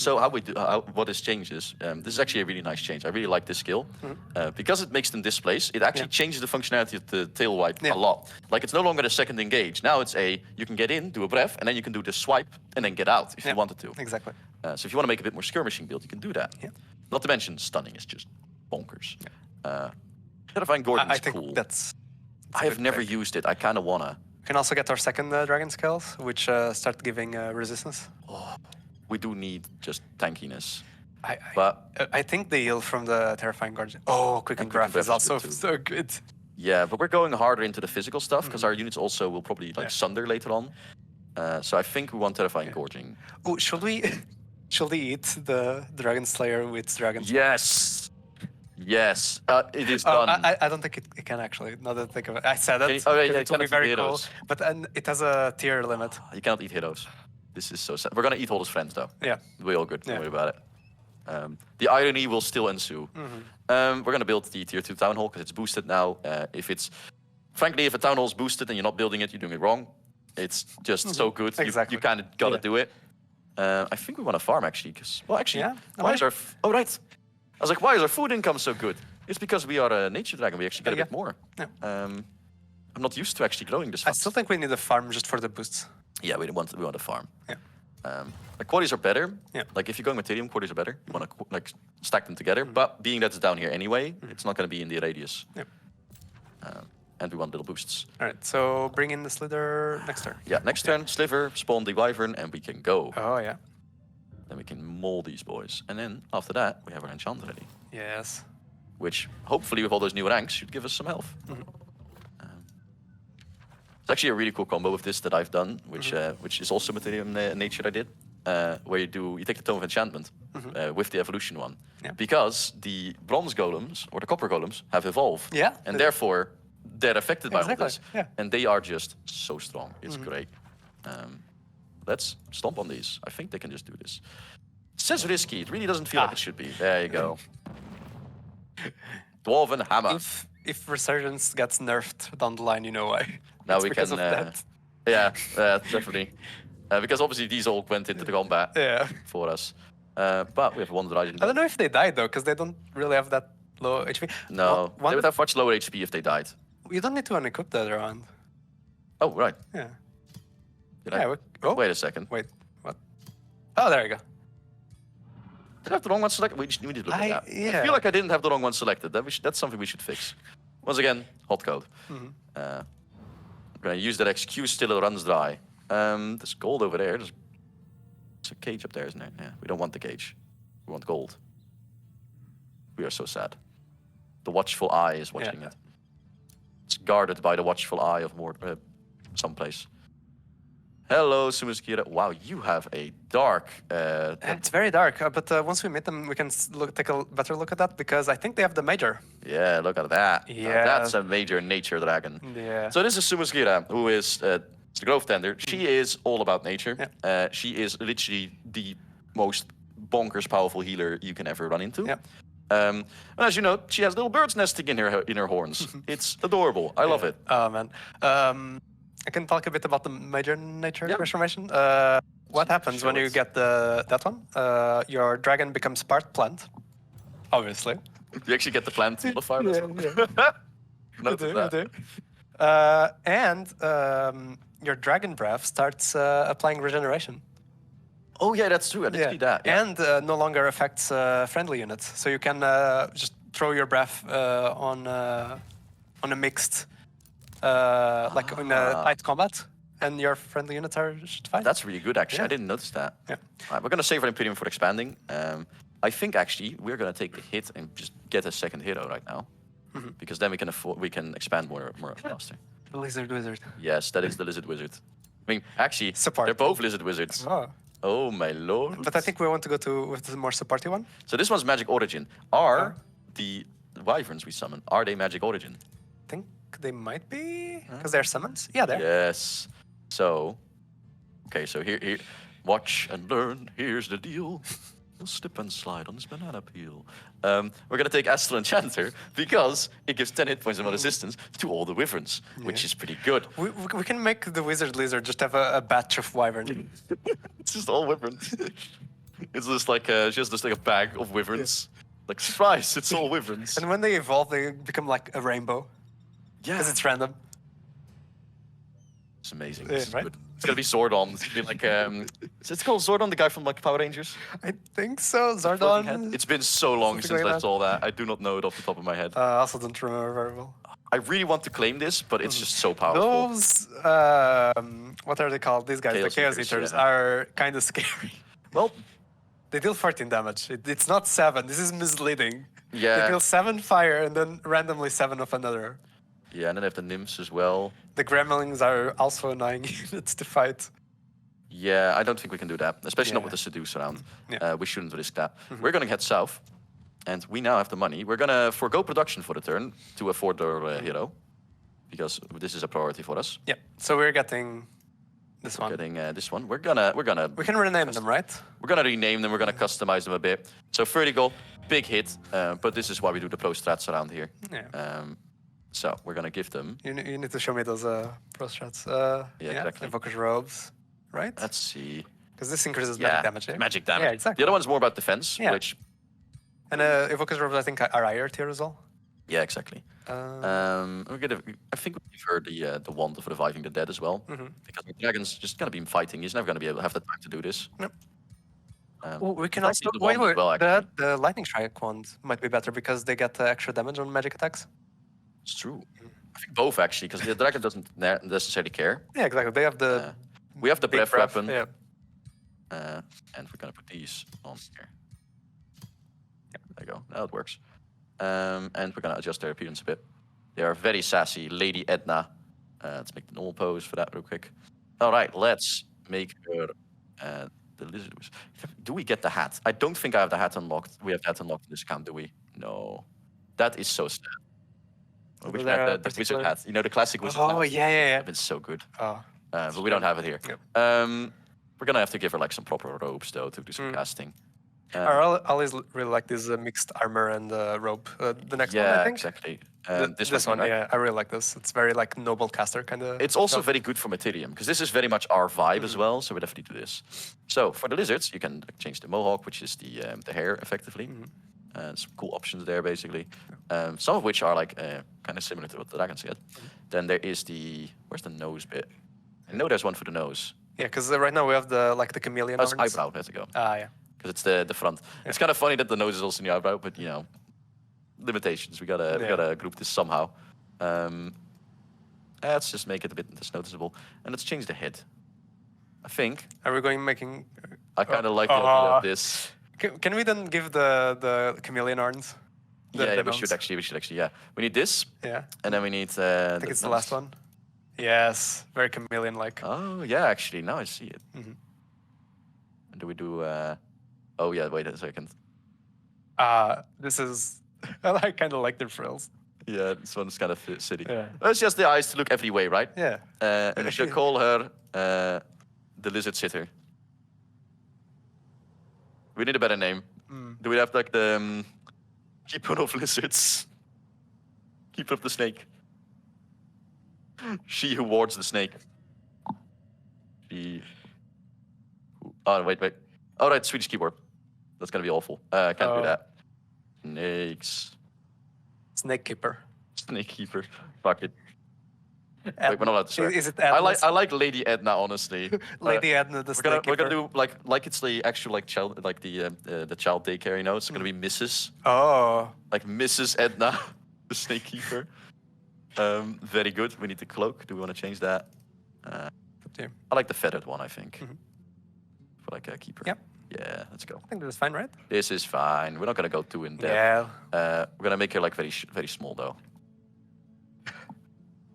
what this change is. This is actually a really nice change. I really like this skill because it makes them displace. It actually changes the functionality of the tail wipe a lot. Like it's no longer a second engage. Now it's you can get in, do a breath, and then you can do the swipe and then get out if you wanted to. Exactly. So if you want to make a bit more skirmishing build, you can do that. Yeah. Not to mention stunning is just bonkers. Terrifying Gorgon I is think cool. that's. I have never used it. I kind of wanna. We can also get our second dragon skills, which start giving resistance. We do need just tankiness. But But I think the heal from the terrifying guardian. Oh, quick and breath is also so good. yeah, but we're going harder into the physical stuff because our units also will probably like sunder later on. So I think we want Terrifying Gorging. Oh, should we eat the Dragon Slayer with dragons? Yes! Yes! It is Oh, done. I don't think it can actually. Now that I think of it, I said it. Can you- oh, yeah, 'cause yeah, it will be it cannot very eat cool. heroes. But it has a tier limit. You cannot eat heroes. This is so sad. We're gonna eat all his friends though. Yeah. We're all good. Don't Yeah. worry about it. The irony will still ensue. We're gonna build the tier 2 town hall because it's boosted now. Frankly, if a town hall is boosted and you're not building it, you're doing it wrong. It's just so good. Exactly. You kind of gotta Yeah. do it. I think we want to farm actually, because Yeah, why is our right? I was like, why is our food income so good? It's because we are a nature dragon. We actually get a bit more. Yeah. I'm not used to actually growing this I fast. still think we need a farm just for the boosts. Yeah, we want to farm. Yeah. The quarries are better. Yeah. Like if you're going Materium, quarries are better. You want to like stack them together. But being that it's down here anyway, it's not going to be in the radius. Yeah. And we want little boosts. All right, so bring in the Slither next turn. Yeah, next turn, Sliver, spawn the Wyvern, and we can go. Oh yeah. Then we can maul these boys. And then after that, we have our enchant ready. Yes. Which hopefully with all those new ranks should give us some health. It's actually a really cool combo with this that I've done, which is also Materium nature I did, where you take the Tome of Enchantment, with the evolution one. Yeah. Because the bronze golems or the copper golems have evolved. Yeah. And therefore, they're affected by all Exactly, this. yeah. And they are just so strong. It's great. Let's stomp on these. I think they can just do this. Says risky. It really doesn't feel like it should be. There you go. Dwarven hammer. If Resurgence gets nerfed down the line, you know why. Now It's we because can. of that. Yeah, definitely. Because obviously these all went into the combat Yeah. for us. But we have one Rising. I don't know if they died though, because they don't really have that low HP. No, they would have much lower HP if they died. You don't need to unequip that around. Oh, right. Yeah. Did Yeah. Oh, Wait a second. wait. What? Oh, there you go. Did I have the wrong one selected? We need to look at that. I yeah. feel like I didn't have the wrong one selected. That's something we should fix. Once again, hot code. I'm gonna use that excuse till it runs dry. There's gold over there. There's a cage up there, isn't there? Yeah. We don't want the cage. We want gold. We are so sad. The watchful eye is watching it. It's guarded by the watchful eye of someplace. Hello, Sumaskira. Wow, you have a dark. It's very dark, but once we meet them, we can take a better look at that because I think they have the major. Yeah, look at that. Now Yeah. that's a major nature dragon. Yeah. So this is Sumaskira, who is the grove tender. She is all about nature. Yeah. She is literally the most bonkers powerful healer you can ever run into. Yeah. And as you know, she has little birds nesting in her horns. It's adorable. I love it. Oh man. I can talk a bit about the major nature transformation. What happens when you get that one? Your dragon becomes part plant, obviously. You actually get the plant modifier. Noted that. And your dragon breath starts applying regeneration. Oh yeah, that's true. I did see that. Yeah. And no longer affects friendly units. So you can just throw your breath on a mixed, like in a tight combat, and your friendly units are just fine. That's really good, actually. Yeah. I didn't notice that. Yeah. All right, we're going to save our Imperium for expanding. I think, actually, we're going to take the hit and just get a second hero right now. Because then we can expand more faster. The lizard wizard. Yes, that is the Lizard Wizard. I mean, actually, Support. they're both Lizard Wizards. Oh. Oh, my lord. But I think we want to go with the more supporty one. So this one's Magic Origin. Are the wyverns we summon, are they Magic Origin? I think they might be, because they're summons. Yeah, they're. Yes. So, okay, so here, watch and learn. Here's the deal. You'll slip and slide on this banana peel. We're gonna take Astral Enchanter because it gives 10 hit points of resistance to all the wyverns, which is pretty good. We can make the wizard lizard just have a batch of wyvern. It's just all wyverns. It's just like just like a bag of wyverns. Like surprise, it's all wyverns. And when they evolve, they become like a rainbow. Yeah, Because it's random. it's amazing. Yeah, This is right? good. It's gonna be Zordon. It's gonna be like is it called Zordon, the guy from like Power Rangers? I think so. Zordon. It's been so long Something since like I that. saw that. I do not know it off the top of my head. I also don't remember very well. I really want to claim this, but it's just so powerful. Those, what are they called? These guys, Chaos the Chaos Eaters, Eaters, yeah. are kind of scary. Well, They deal 14 damage. It's not 7. This is misleading. Yeah. They deal 7 fire and then randomly 7 of another. yeah, and then I have the nymphs as well. The gremlins are also annoying units to fight. Yeah, I don't think we can do that, especially not Yeah. with the seduce around. Yeah. We shouldn't risk that. We're gonna head south, and we now have the money. We're gonna forego production for the turn to afford our hero, because this is a priority for us. Yeah. So we're getting this one. Getting this one. We're gonna We can rename them, right? We're gonna rename them. We're gonna customize them a bit. So 30 gold, big hit. But this is why we do the pro strats around here. Yeah. So we're gonna give them. You need to show me those pro strats. Yeah, exactly. Evoker's robes, right? Let's see. Because this increases Yeah, magic damage. Eh? magic damage. Yeah, exactly. The other one's more about defense, Yeah. which. And Evoker's robes, I think, are higher tier as well. Yeah, exactly. We're gonna. I think we give her the wand of reviving the dead as well, because the dragon's just gonna be fighting. He's never gonna be able to have the time to do this. Yep. Well, We can I also think the wait. wand as well, The lightning strike wand might be better because they get extra damage on magic attacks. It's true. I think both actually, because the dragon doesn't necessarily care. Yeah, exactly. They have the We have the big breath weapon, Yeah. and we're gonna put these on here. Yep, there you go. Now it works. And we're gonna adjust their appearance a bit. They are very sassy, Lady Edna. Let's make the normal pose for that real quick. All right, let's make her The lizard was. Do we get the hat? I don't think I have the hat unlocked. We have that unlocked in this account, do we? No. That is so sad. I wish we there had a the wizard particular- hat. You know, the classic wizard hat? Oh yeah, yeah, That'd been so good. Oh, But we don't have it here. Yep. We're gonna have to give her like some proper robes though to do some casting. I always really like this mixed armor and robe. The next one, I Yeah, think. exactly. This one, right? yeah, I really like this. It's very like noble caster kind of. It's also very good for Materium because this is very much our vibe as well. So we definitely do this. So for the lizards, you can change the mohawk, which is the hair effectively. Some cool options there basically. Some of which are like kind of similar to what the dragons get. Then there is where's the nose bit? I know there's one for the nose. Yeah, because right now we have the chameleon. That's horns. eyebrow. Has to go. Ah, yeah. Because it's the front. It's kind of funny that the nose is also in the eyebrow, but you know, limitations. We gotta group this somehow. Let's just make it a bit less noticeable, and let's change the head. I think Are we going making? I kind of like the idea of this. Can we then give the chameleon horns? Yeah, we should actually. Yeah, we need this, Yeah, and then we need. I think it's the last one. Yes, very chameleon-like. Oh yeah, actually, now I see it. And do we do? Oh yeah, wait a second. This is. I kind of like their frills. Yeah, this one's kind of silly. Yeah. It's just the eyes to look every way, right? Yeah. And we should call her the lizard sitter. We need a better name. Do we have like the keeper of lizards? Keeper of the snake. She who wards the snake. She. Oh wait. All right, Swedish keyboard. That's gonna be awful. Can't do that. Snakes. Snake keeper. Snake keeper. Fuck it. Wait, we're not allowed to swear. Is it I Edna's? like Lady Edna, honestly. Lady Edna, the snake We're keeper. gonna do like it's the actual like child like the child daycare, you know. It's gonna be Mrs. Oh, like Mrs. Edna, the snake keeper. Very good. We need the cloak. Do we want to change that? yeah. I like the feathered one. I think for like a keeper. Yep. Yeah, let's go. I think that's fine, right? This is fine. We're not gonna go too in depth. Yeah. We're gonna make her like very small though.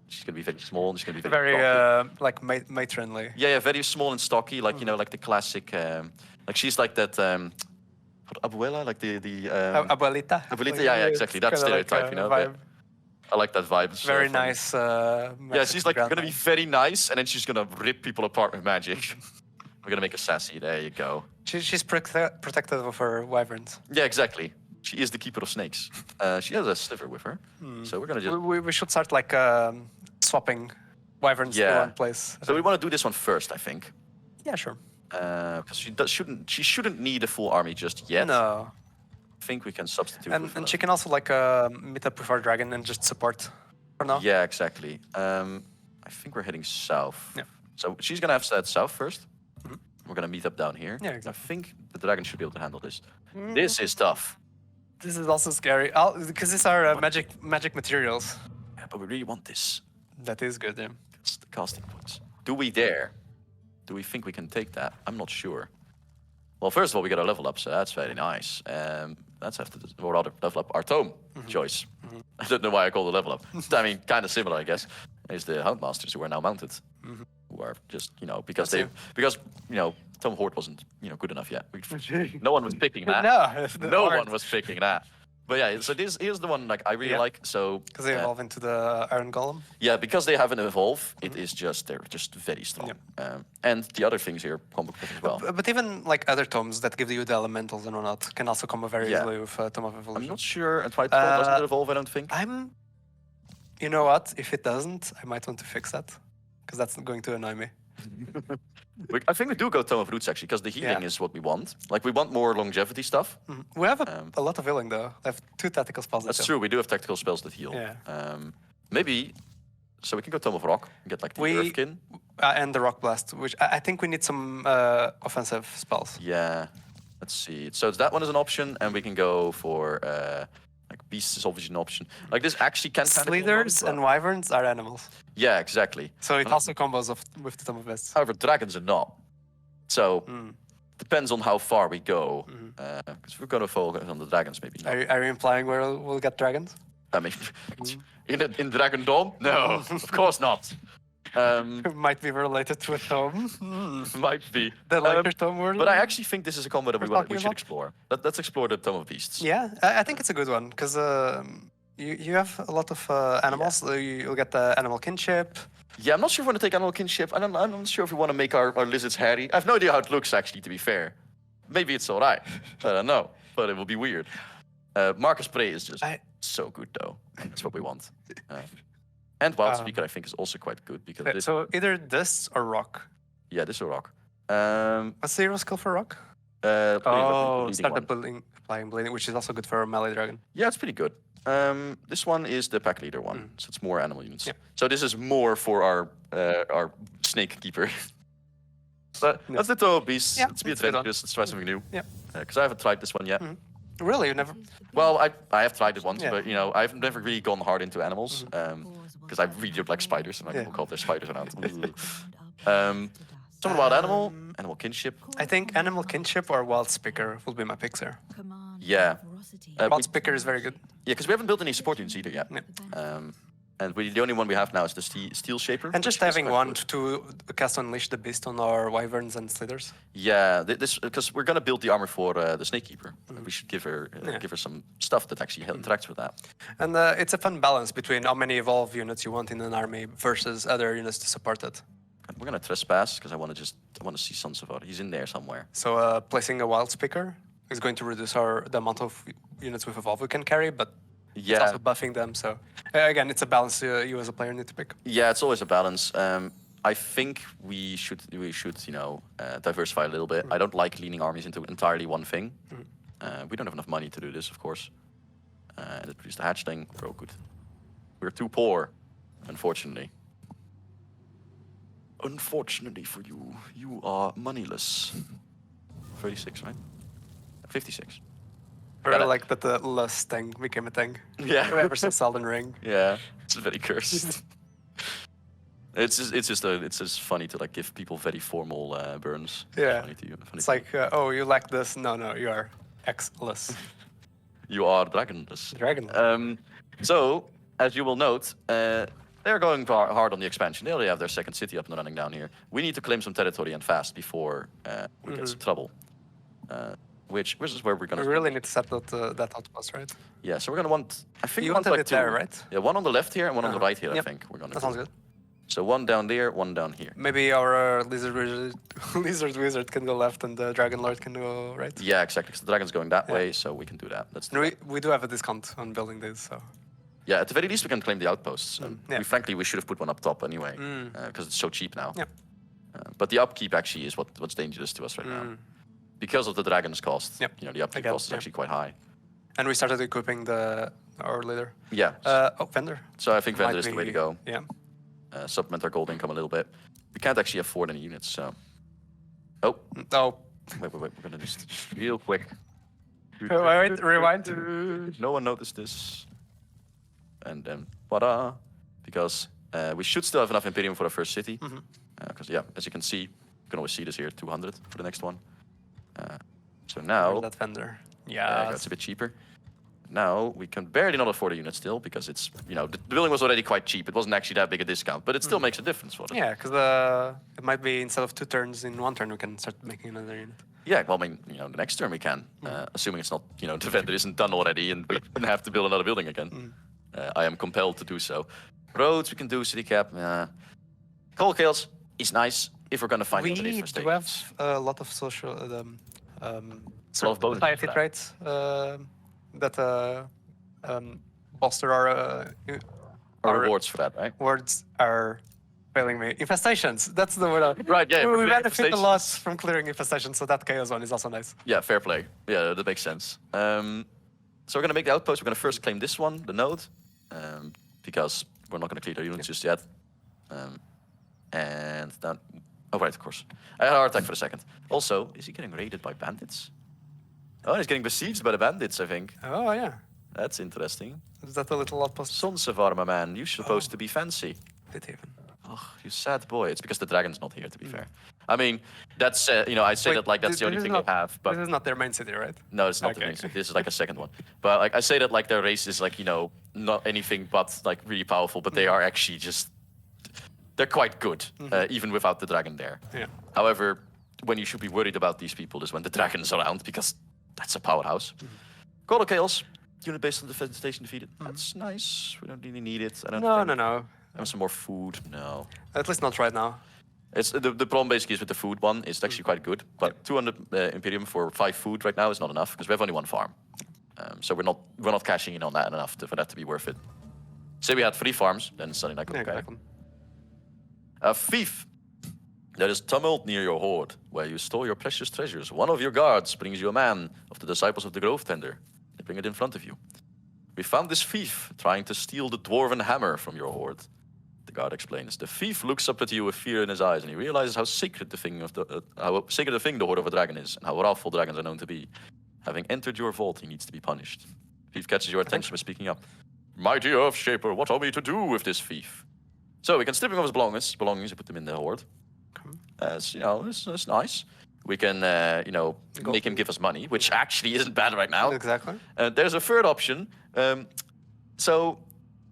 She's gonna be very small and she's gonna be very Very stocky. like matronly. Yeah, very small and stocky, like you know, like the classic. Like she's like that. Abuela, like the Abuelita. Abuelita, Like, yeah, it's exactly. That kinda like stereotype, a you know. vibe. I like that vibe. It's Very funny. nice. Yeah, she's like grandma. gonna be very nice, and then she's gonna rip people apart with magic. We're gonna make her sassy. There you go. She's protective of her wyverns. Yeah, exactly. She is the keeper of snakes. She has a sliver with her, so we're gonna just. We should start like swapping wyverns to Yeah. one place. So we want to do this one first, I think, Yeah, sure. because she shouldn't need a full army just yet. No. I think we can substitute. And, with and her. she can also like meet up with our dragon and just support for now. Yeah, exactly. I think we're heading south. Yeah. So she's gonna have to head south 1st. We're gonna meet up down here. Yeah, exactly. I think the dragon should be able to handle this. This is tough. This is also scary because these are magic materials. Yeah, but we really want this. That is good. Yeah. It's the casting points. Do we dare? Do we think we can take that? I'm not sure. Well, first of all, we got a level up, so that's very nice. Let's have to, or rather, level up our tome choice. I don't know why I call the level up. I mean, kind of similar, I guess. Is the Houndmasters who are now mounted, who are just because Tome Horde wasn't good enough yet. No one was picking that. No, one was picking that. But yeah, so here's the one like I really like. So because they evolve into the Iron Golem. yeah, because they have an evolve, they're just very strong. And the other things here come with as well. But even like other tomes that give you the elementals and whatnot can also come very Yeah. easily with Tome of Evolution. I'm not sure. And Twilight doesn't evolve, I don't think. You know what? If it doesn't, I might want to fix that because that's going to annoy me. I think we do go Tome of Roots actually, because the healing Yeah. is what we want. Like we want more longevity stuff. We have a lot of healing though. I have 2 tactical spells. That's that true. We do have tactical spells that heal. Yeah. Maybe. So we can go Tome of Rock and get like the Earthkin. And the Rock Blast, which I think we need some offensive spells. Yeah. Let's see. So that one is an option, and we can go for like Beasts is obviously an option. Like this actually can kind of Slithers and Wyverns are animals. yeah, exactly. So it also combos with the Tome of Beasts. However, dragons are not. So depends on how far we go. Because we're going to focus on the dragons, maybe. Not. Are you implying we'll get dragons? I mean, in Dragon Dome? No, of course not. Might be related to a tome. Might be. The lighter tome world. But I actually think this is a combo that we're we talking should about? explore. Let's explore the Tome of Beasts. Yeah, I think it's a good one because you have a lot of animals. You'll get the animal kinship. Yeah, I'm not sure if we want to take animal kinship. I'm not sure if we want to make our lizards hairy. I have no idea how it looks, actually, to be fair. Maybe it's all right. I don't know, but it will be weird. Marcus Prey is just so good, though. That's what we want. And Wild Speaker, I think, is also quite good because so either this or rock. Yeah, this or rock. What's the hero skill for rock? Start applying bleeding, which is also good for melee dragon. Yeah, it's pretty good. This one is the pack leader one, so it's more animal units. Yeah. So this is more for our snake keeper. But that's the Tome of Beasts. Yeah, let's be it's a good one. adventurous. Let's try something new. Yeah. Because I haven't tried this one yet. Really, you never? Well, I have tried it once, Yeah. but I've never really gone hard into animals because I really don't like spiders, and I will call their spiders around. Some wild animal kinship. I think animal kinship or wild speaker will be my picks here. Yeah. Wild speaker is very good. Yeah, because we haven't built any support units either yet. And the only one we have now is the Steel Shaper. And just which is having quite one good. to cast Unleash the Beast on our wyverns and slithers. Yeah, this because we're gonna build the armor for the Snake Keeper. We should give her some stuff that actually interacts with that. And it's a fun balance between how many evolve units you want in an army versus other units to support it. And we're gonna trespass because I want to see Sansevar. He's in there somewhere. So placing a wild speaker is going to reduce the amount of units with evolve we can carry, but it's also buffing them. So again, it's a balance you as a player need to pick. Yeah, it's always a balance. I think we should diversify a little bit. I don't like leaning armies into entirely one thing. We don't have enough money to do this, of course. And it produced a hatchling. We're good. We're too poor, unfortunately. Unfortunately for you, you are moneyless. 36, right? 56. Or like that the lust thing became a thing. Yeah. Ever since Elden Ring. Yeah, it's very cursed. It's just funny to like give people very formal burns. Yeah. Funny It's to like, oh, you like this? No, you are X-less. you are dragonless. Dragon. So, as you will note, they're going hard on the expansion. They already have their second city up and running down here. We need to claim some territory and fast before we get some trouble. Which is where we're gonna. We really need to set that outpost, right? Yeah, so we're gonna want. I think You we want wanted like it there, two. right? Yeah, one on the left here and one on the right here. Yep. I think we're gonna. That sounds good. So one down there, one down here. Maybe our lizard wizard can go left and the dragon lord can go right. Yeah, exactly. Because the dragon's going that way, so we can do that. Let's do And that. we do have a discount on building this, so. Yeah, at the very least we can claim the outposts. yeah. Frankly, we should have put one up top anyway, because it's so cheap now. Yeah. But the upkeep actually is what's dangerous to us right now. Because of the dragon's cost, Yep. the upkeep Again, cost is actually quite high. And we started equipping our leader. Yeah. Vendor. So I think vendor Might is the way to be- go. Yeah. Supplement our gold income a little bit. We can't actually afford any units, so. Oh, Oh. wait. We're gonna do this real quick. Wait, rewind. No one noticed this. And then, ta-da! Because we should still have enough Imperium for the first city. Because, yeah, as you can see, you can always see this here, 200 for the next one. So now, That vendor. yeah, Yeah. it's a bit cheaper. Now, we can barely not afford a unit still, because it's, the building was already quite cheap. It wasn't actually that big a discount, but it still makes a difference for us. Yeah, because it might be instead of 2 turns in 1 turn, we can start making another unit. Yeah, well, I mean, the next turn we can, assuming it's not, the vendor isn't done already and we have to build another building again. I am compelled to do so. Roads we can do, city cap. Cold kills is nice if we're gonna find We anybody for do stage. have a lot of social, of bonuses society for that. traits that bolster our Rewards for that, right? words are failing me. Infestations. That's the word. Right, yeah, We big benefit a lot infestations. from clearing infestations, so that chaos one is also nice. Yeah, fair play. Yeah, that makes sense. So we're gonna make the outpost. We're gonna first claim this one, the node, because we're not gonna clear the units just yet. And then, oh right, of course. I had a heart attack for a second. Also, is he getting raided by bandits? Oh, he's getting besieged by the bandits, I think. Oh yeah. That's interesting. Is that a little outpost? Sonsevar, my man, you're supposed to be fancy. Bit even. Oh, you sad boy. It's because the dragon's not here, to be fair. I mean, that's, I say Wait, that like that's the this only is thing not- they have, but This is not their main city, right? no, it's not the Okay. main city. This is like a second one. But like I say that like their race is like, not anything but like really powerful, but they are actually just they're quite good, even without the dragon there. Yeah. However, when you should be worried about these people is when the dragon's around, because that's a powerhouse. Call of Chaos, unit based on defense station defeated. That's nice. We don't really need it. I don't think. No. Have some more food? No. At least not right now. It's the problem basically is with the food one. It's actually quite good, but 200 Imperium for 5 food right now is not enough because we have only 1 farm. So we're not cashing in on that enough for that to be worth it. Say we had 3 farms, then it's suddenly like Yeah, okay. exactly. A thief. There is tumult near your hoard, where you store your precious treasures. One of your guards brings you a man of the disciples of the Grove Tender. They bring it in front of you. We found this thief trying to steal the dwarven hammer from your hoard. The guard explains. The thief looks up at you with fear in his eyes, and he realizes how sacred the thing the hoard of a dragon is, and how wrathful dragons are known to be. Having entered your vault, he needs to be punished. The thief catches your attention by speaking up. Mighty Earthshaper, what are we to do with this thief? So we can strip him of his belongings and put them in the hoard. As you know, it's nice. We can, make him give us money, which actually isn't bad right now. Exactly. There's a third option. So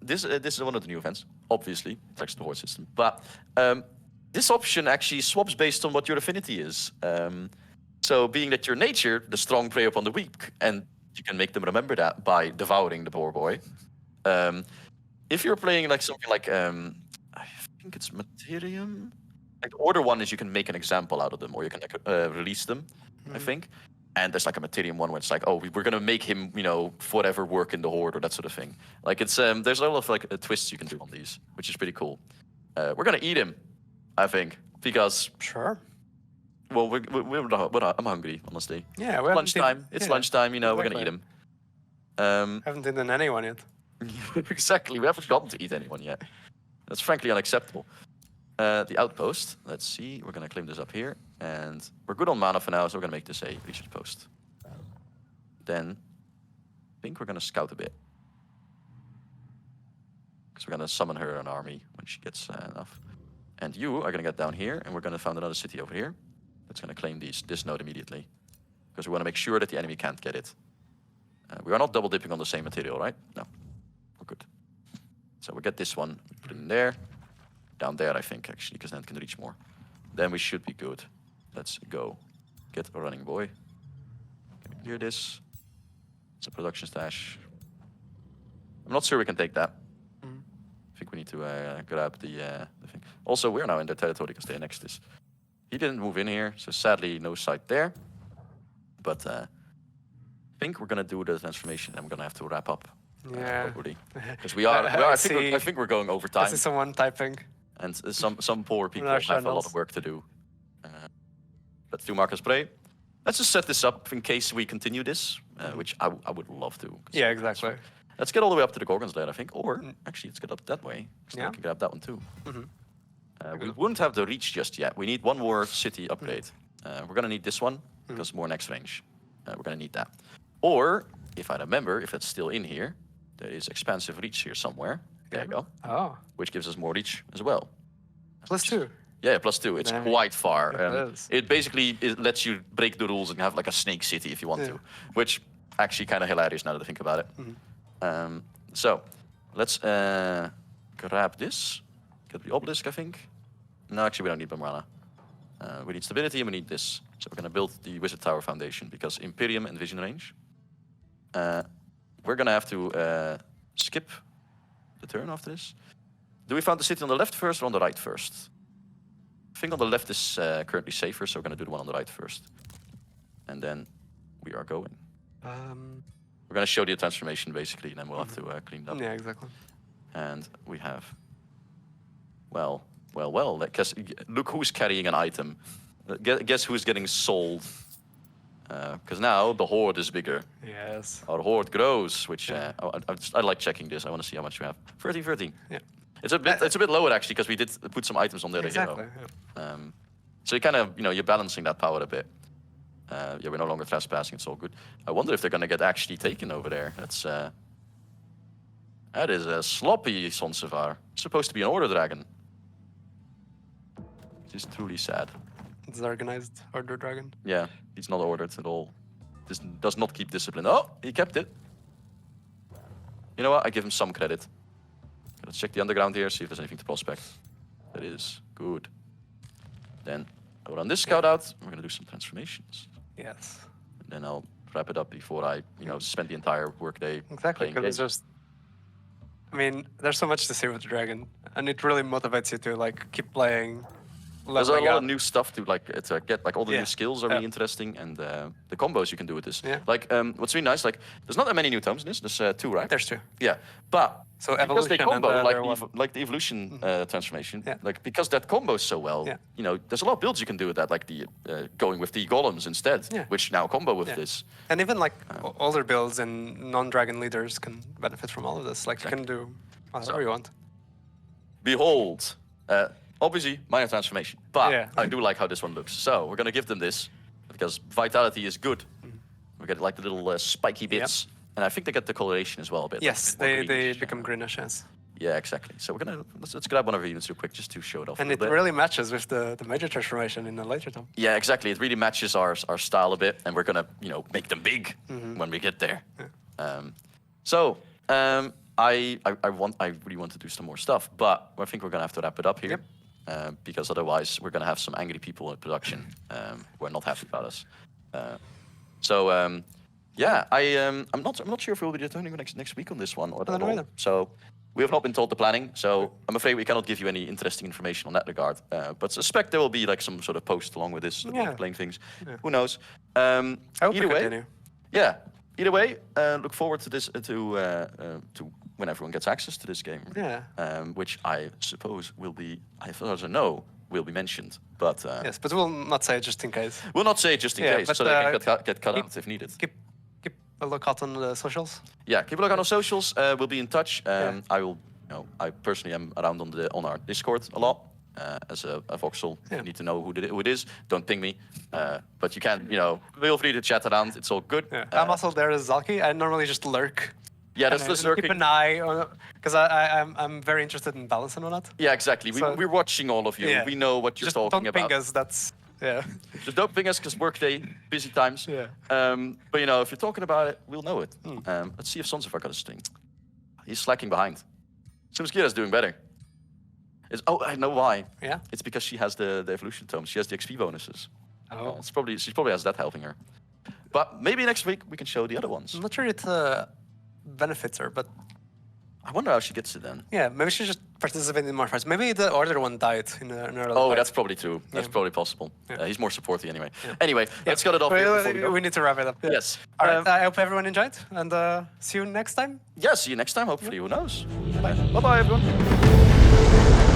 this is one of the new events, obviously, thanks to the horde system. But this option actually swaps based on what your affinity is. So being that your nature, the strong prey upon the weak, and you can make them remember that by devouring the poor boy. If you're playing like something like, I think it's Materium. Like the order one is you can make an example out of them, or you can release them, I think. And there's like a Materium one where it's like, oh, we're gonna make him, forever work in the horde or that sort of thing. Like it's there's a lot of like twists you can do on these, which is pretty cool. We're gonna eat him, I think, because Sure. well, I'm hungry, honestly. Yeah, we Lunchtime. It's lunchtime. We're gonna eat him. Haven't eaten anyone yet. Exactly. We haven't gotten to eat anyone yet. That's frankly unacceptable. The outpost. Let's see. We're gonna claim this up here, and we're good on mana for now, so we're gonna make this a research post. Then, I think we're gonna scout a bit, because we're gonna summon her an army when she gets enough. And you are gonna get down here, and we're gonna found another city over here. That's gonna claim this node immediately, because we want to make sure that the enemy can't get it. We are not double dipping on the same material, right? No, we're good. So we get this one, we put it in there. Down there, I think, actually, because then it can reach more. Then we should be good. Let's go. Get a running boy. Can we clear this? It's a production stash. I'm not sure we can take that. I think we need to grab the thing. Also, we're now in their territory because they annexed this. He didn't move in here, so sadly, no site there. But I think we're going to do the transformation, and we're going to have to wrap up. Yeah. Because we are. I think we're going over time. I see someone typing. And some poor people our have a lot channels. of work to do. Let's do Marcus Prey. Let's just set this up in case we continue this, which I would love to. Yeah, exactly. Let's get all the way up to the Gorgon's Lair, I think. Or, actually, let's get up that way. So Yeah. we can grab that one too. We wouldn't have the reach just yet. We need one more city upgrade. We're going to need this one, because more next range. We're going to need that. Or, if I remember, if it's still in here, there is expansive reach here somewhere. There you go. Oh, Which gives us more reach as well. +2. Yeah, +2. It's Nice. quite far. It is. It basically lets you break the rules and have like a snake city if you want to, which actually kind of hilarious now that I think about it. So let's grab this. Get the obelisk, I think. No, actually, we don't need Bamrana. We need stability and we need this. So we're going to build the Wizard Tower Foundation because Imperium and Vision Range. We're going to have to skip the turn after this. Do we found the city on the left first or on the right first? I think on the left is currently safer, so we're going to do the one on the right first. And then we are going. We're going to show the transformation basically, and then we'll have to clean it up. Yeah, exactly. And we have, well, look who's carrying an item. Guess who's getting sold. Because now the horde is bigger. Yes. Our horde grows, which I like checking this. I want to see how much we have. 13. Yeah. It's a bit lower actually because we did put some items on there. Exactly. Yeah. So you kind of you're balancing that power a bit. Yeah, we're no longer trespassing. It's all good. I wonder if they're gonna get actually taken over there. That is a sloppy Sonsevar. It's supposed to be an order dragon. It is truly sad. It's organized Order Dragon. Yeah, he's not ordered at all. This does not keep discipline. Oh, he kept it. You know what? I give him some credit. Let's check the underground here, see if there's anything to prospect. That is good. Then I'll run this scout out. We're gonna do some transformations. Yes. And then I'll wrap it up before I, spend the entire workday Exactly, playing because it's games. just. I mean, there's so much to see with the dragon, and it really motivates you to like keep playing. There's a leveling lot up. of new stuff to to get. Like all the Yeah. new skills are really interesting, and the combos you can do with this. Yeah. Like what's really nice, like there's not that many new tomes in this. There's 2, right? There's 2. Yeah, but So because they evolution and combo the like other one. like the evolution transformation, Yeah. like because that combos so well, Yeah. there's a lot of builds you can do with that, like the going with the golems instead, Yeah. which now combo with Yeah. this. And even like older builds and non-dragon leaders can benefit from all of this. Like you can do whatever you want. Behold, obviously minor transformation, but Yeah. I do like how this one looks. So we're gonna give them this because vitality is good. We get like the little spiky bits, and I think they get the coloration as well a bit. Yes, like, more they greenish, become greenish, yes. Yeah, exactly. So we're gonna let's grab one of our units real quick just to show it off. And a it little bit. really matches with the major transformation in the later tome. Yeah, exactly. It really matches our style a bit, and we're gonna make them big when we get there. I really want to do some more stuff, but I think we're gonna have to wrap it up here, because otherwise we're gonna have some angry people in production who are not happy about us. I'm not sure if we'll be returning next week on this one or I don't know all. either. So we have not been told the planning, so I'm afraid we cannot give you any interesting information on that regard. But suspect there will be like some sort of post along with this, playing things. Who knows? I hope Either we way, continue. yeah. Either way, look forward to this to when everyone gets access to this game. Yeah. Which I suppose will be, as far as I know, will be mentioned. But Yes, but we'll not say it just in case. we'll not say it just in Yeah, case, but, so they can get cut keep- out if needed. Keep a lookout on the socials. Yeah, keep a look on our socials. We'll be in touch. I will. I personally am around on our Discord a lot as a voxel. If you need to know who it is, don't ping me. But you can, feel free to chat around. It's all good. Yeah. I'm also there as Zalki. I normally just lurk. Yeah, that's and the keep circuit. an eye on, because I'm very interested in balance and all that. Yeah, exactly. So- We're watching all of you. Yeah. We know what you're Just talking don't about. ping us. That's yeah. Just don't ping us because workday, busy times. Yeah. But if you're talking about it, we'll know it. Let's see if Sonservar got a sting. He's slacking behind. Simskira's doing better. I know why. Yeah. It's because she has the evolution tomes. She has the XP bonuses. Oh. She probably has that helping her. But maybe next week we can show the other ones. I'm not sure it benefits her, but I wonder how she gets it then. yeah, maybe she just participated in more fights. Maybe the order one died in another Oh, fight. that's probably true. That's Yeah. probably possible. Yeah. He's more supporty anyway. Anyway, let's cut it off. We, here before we go. we need to wrap it up. Yeah. Yes. All right. I hope everyone enjoyed, and see you next time. Yeah, see you next time, hopefully. Who knows? Bye-bye, everyone.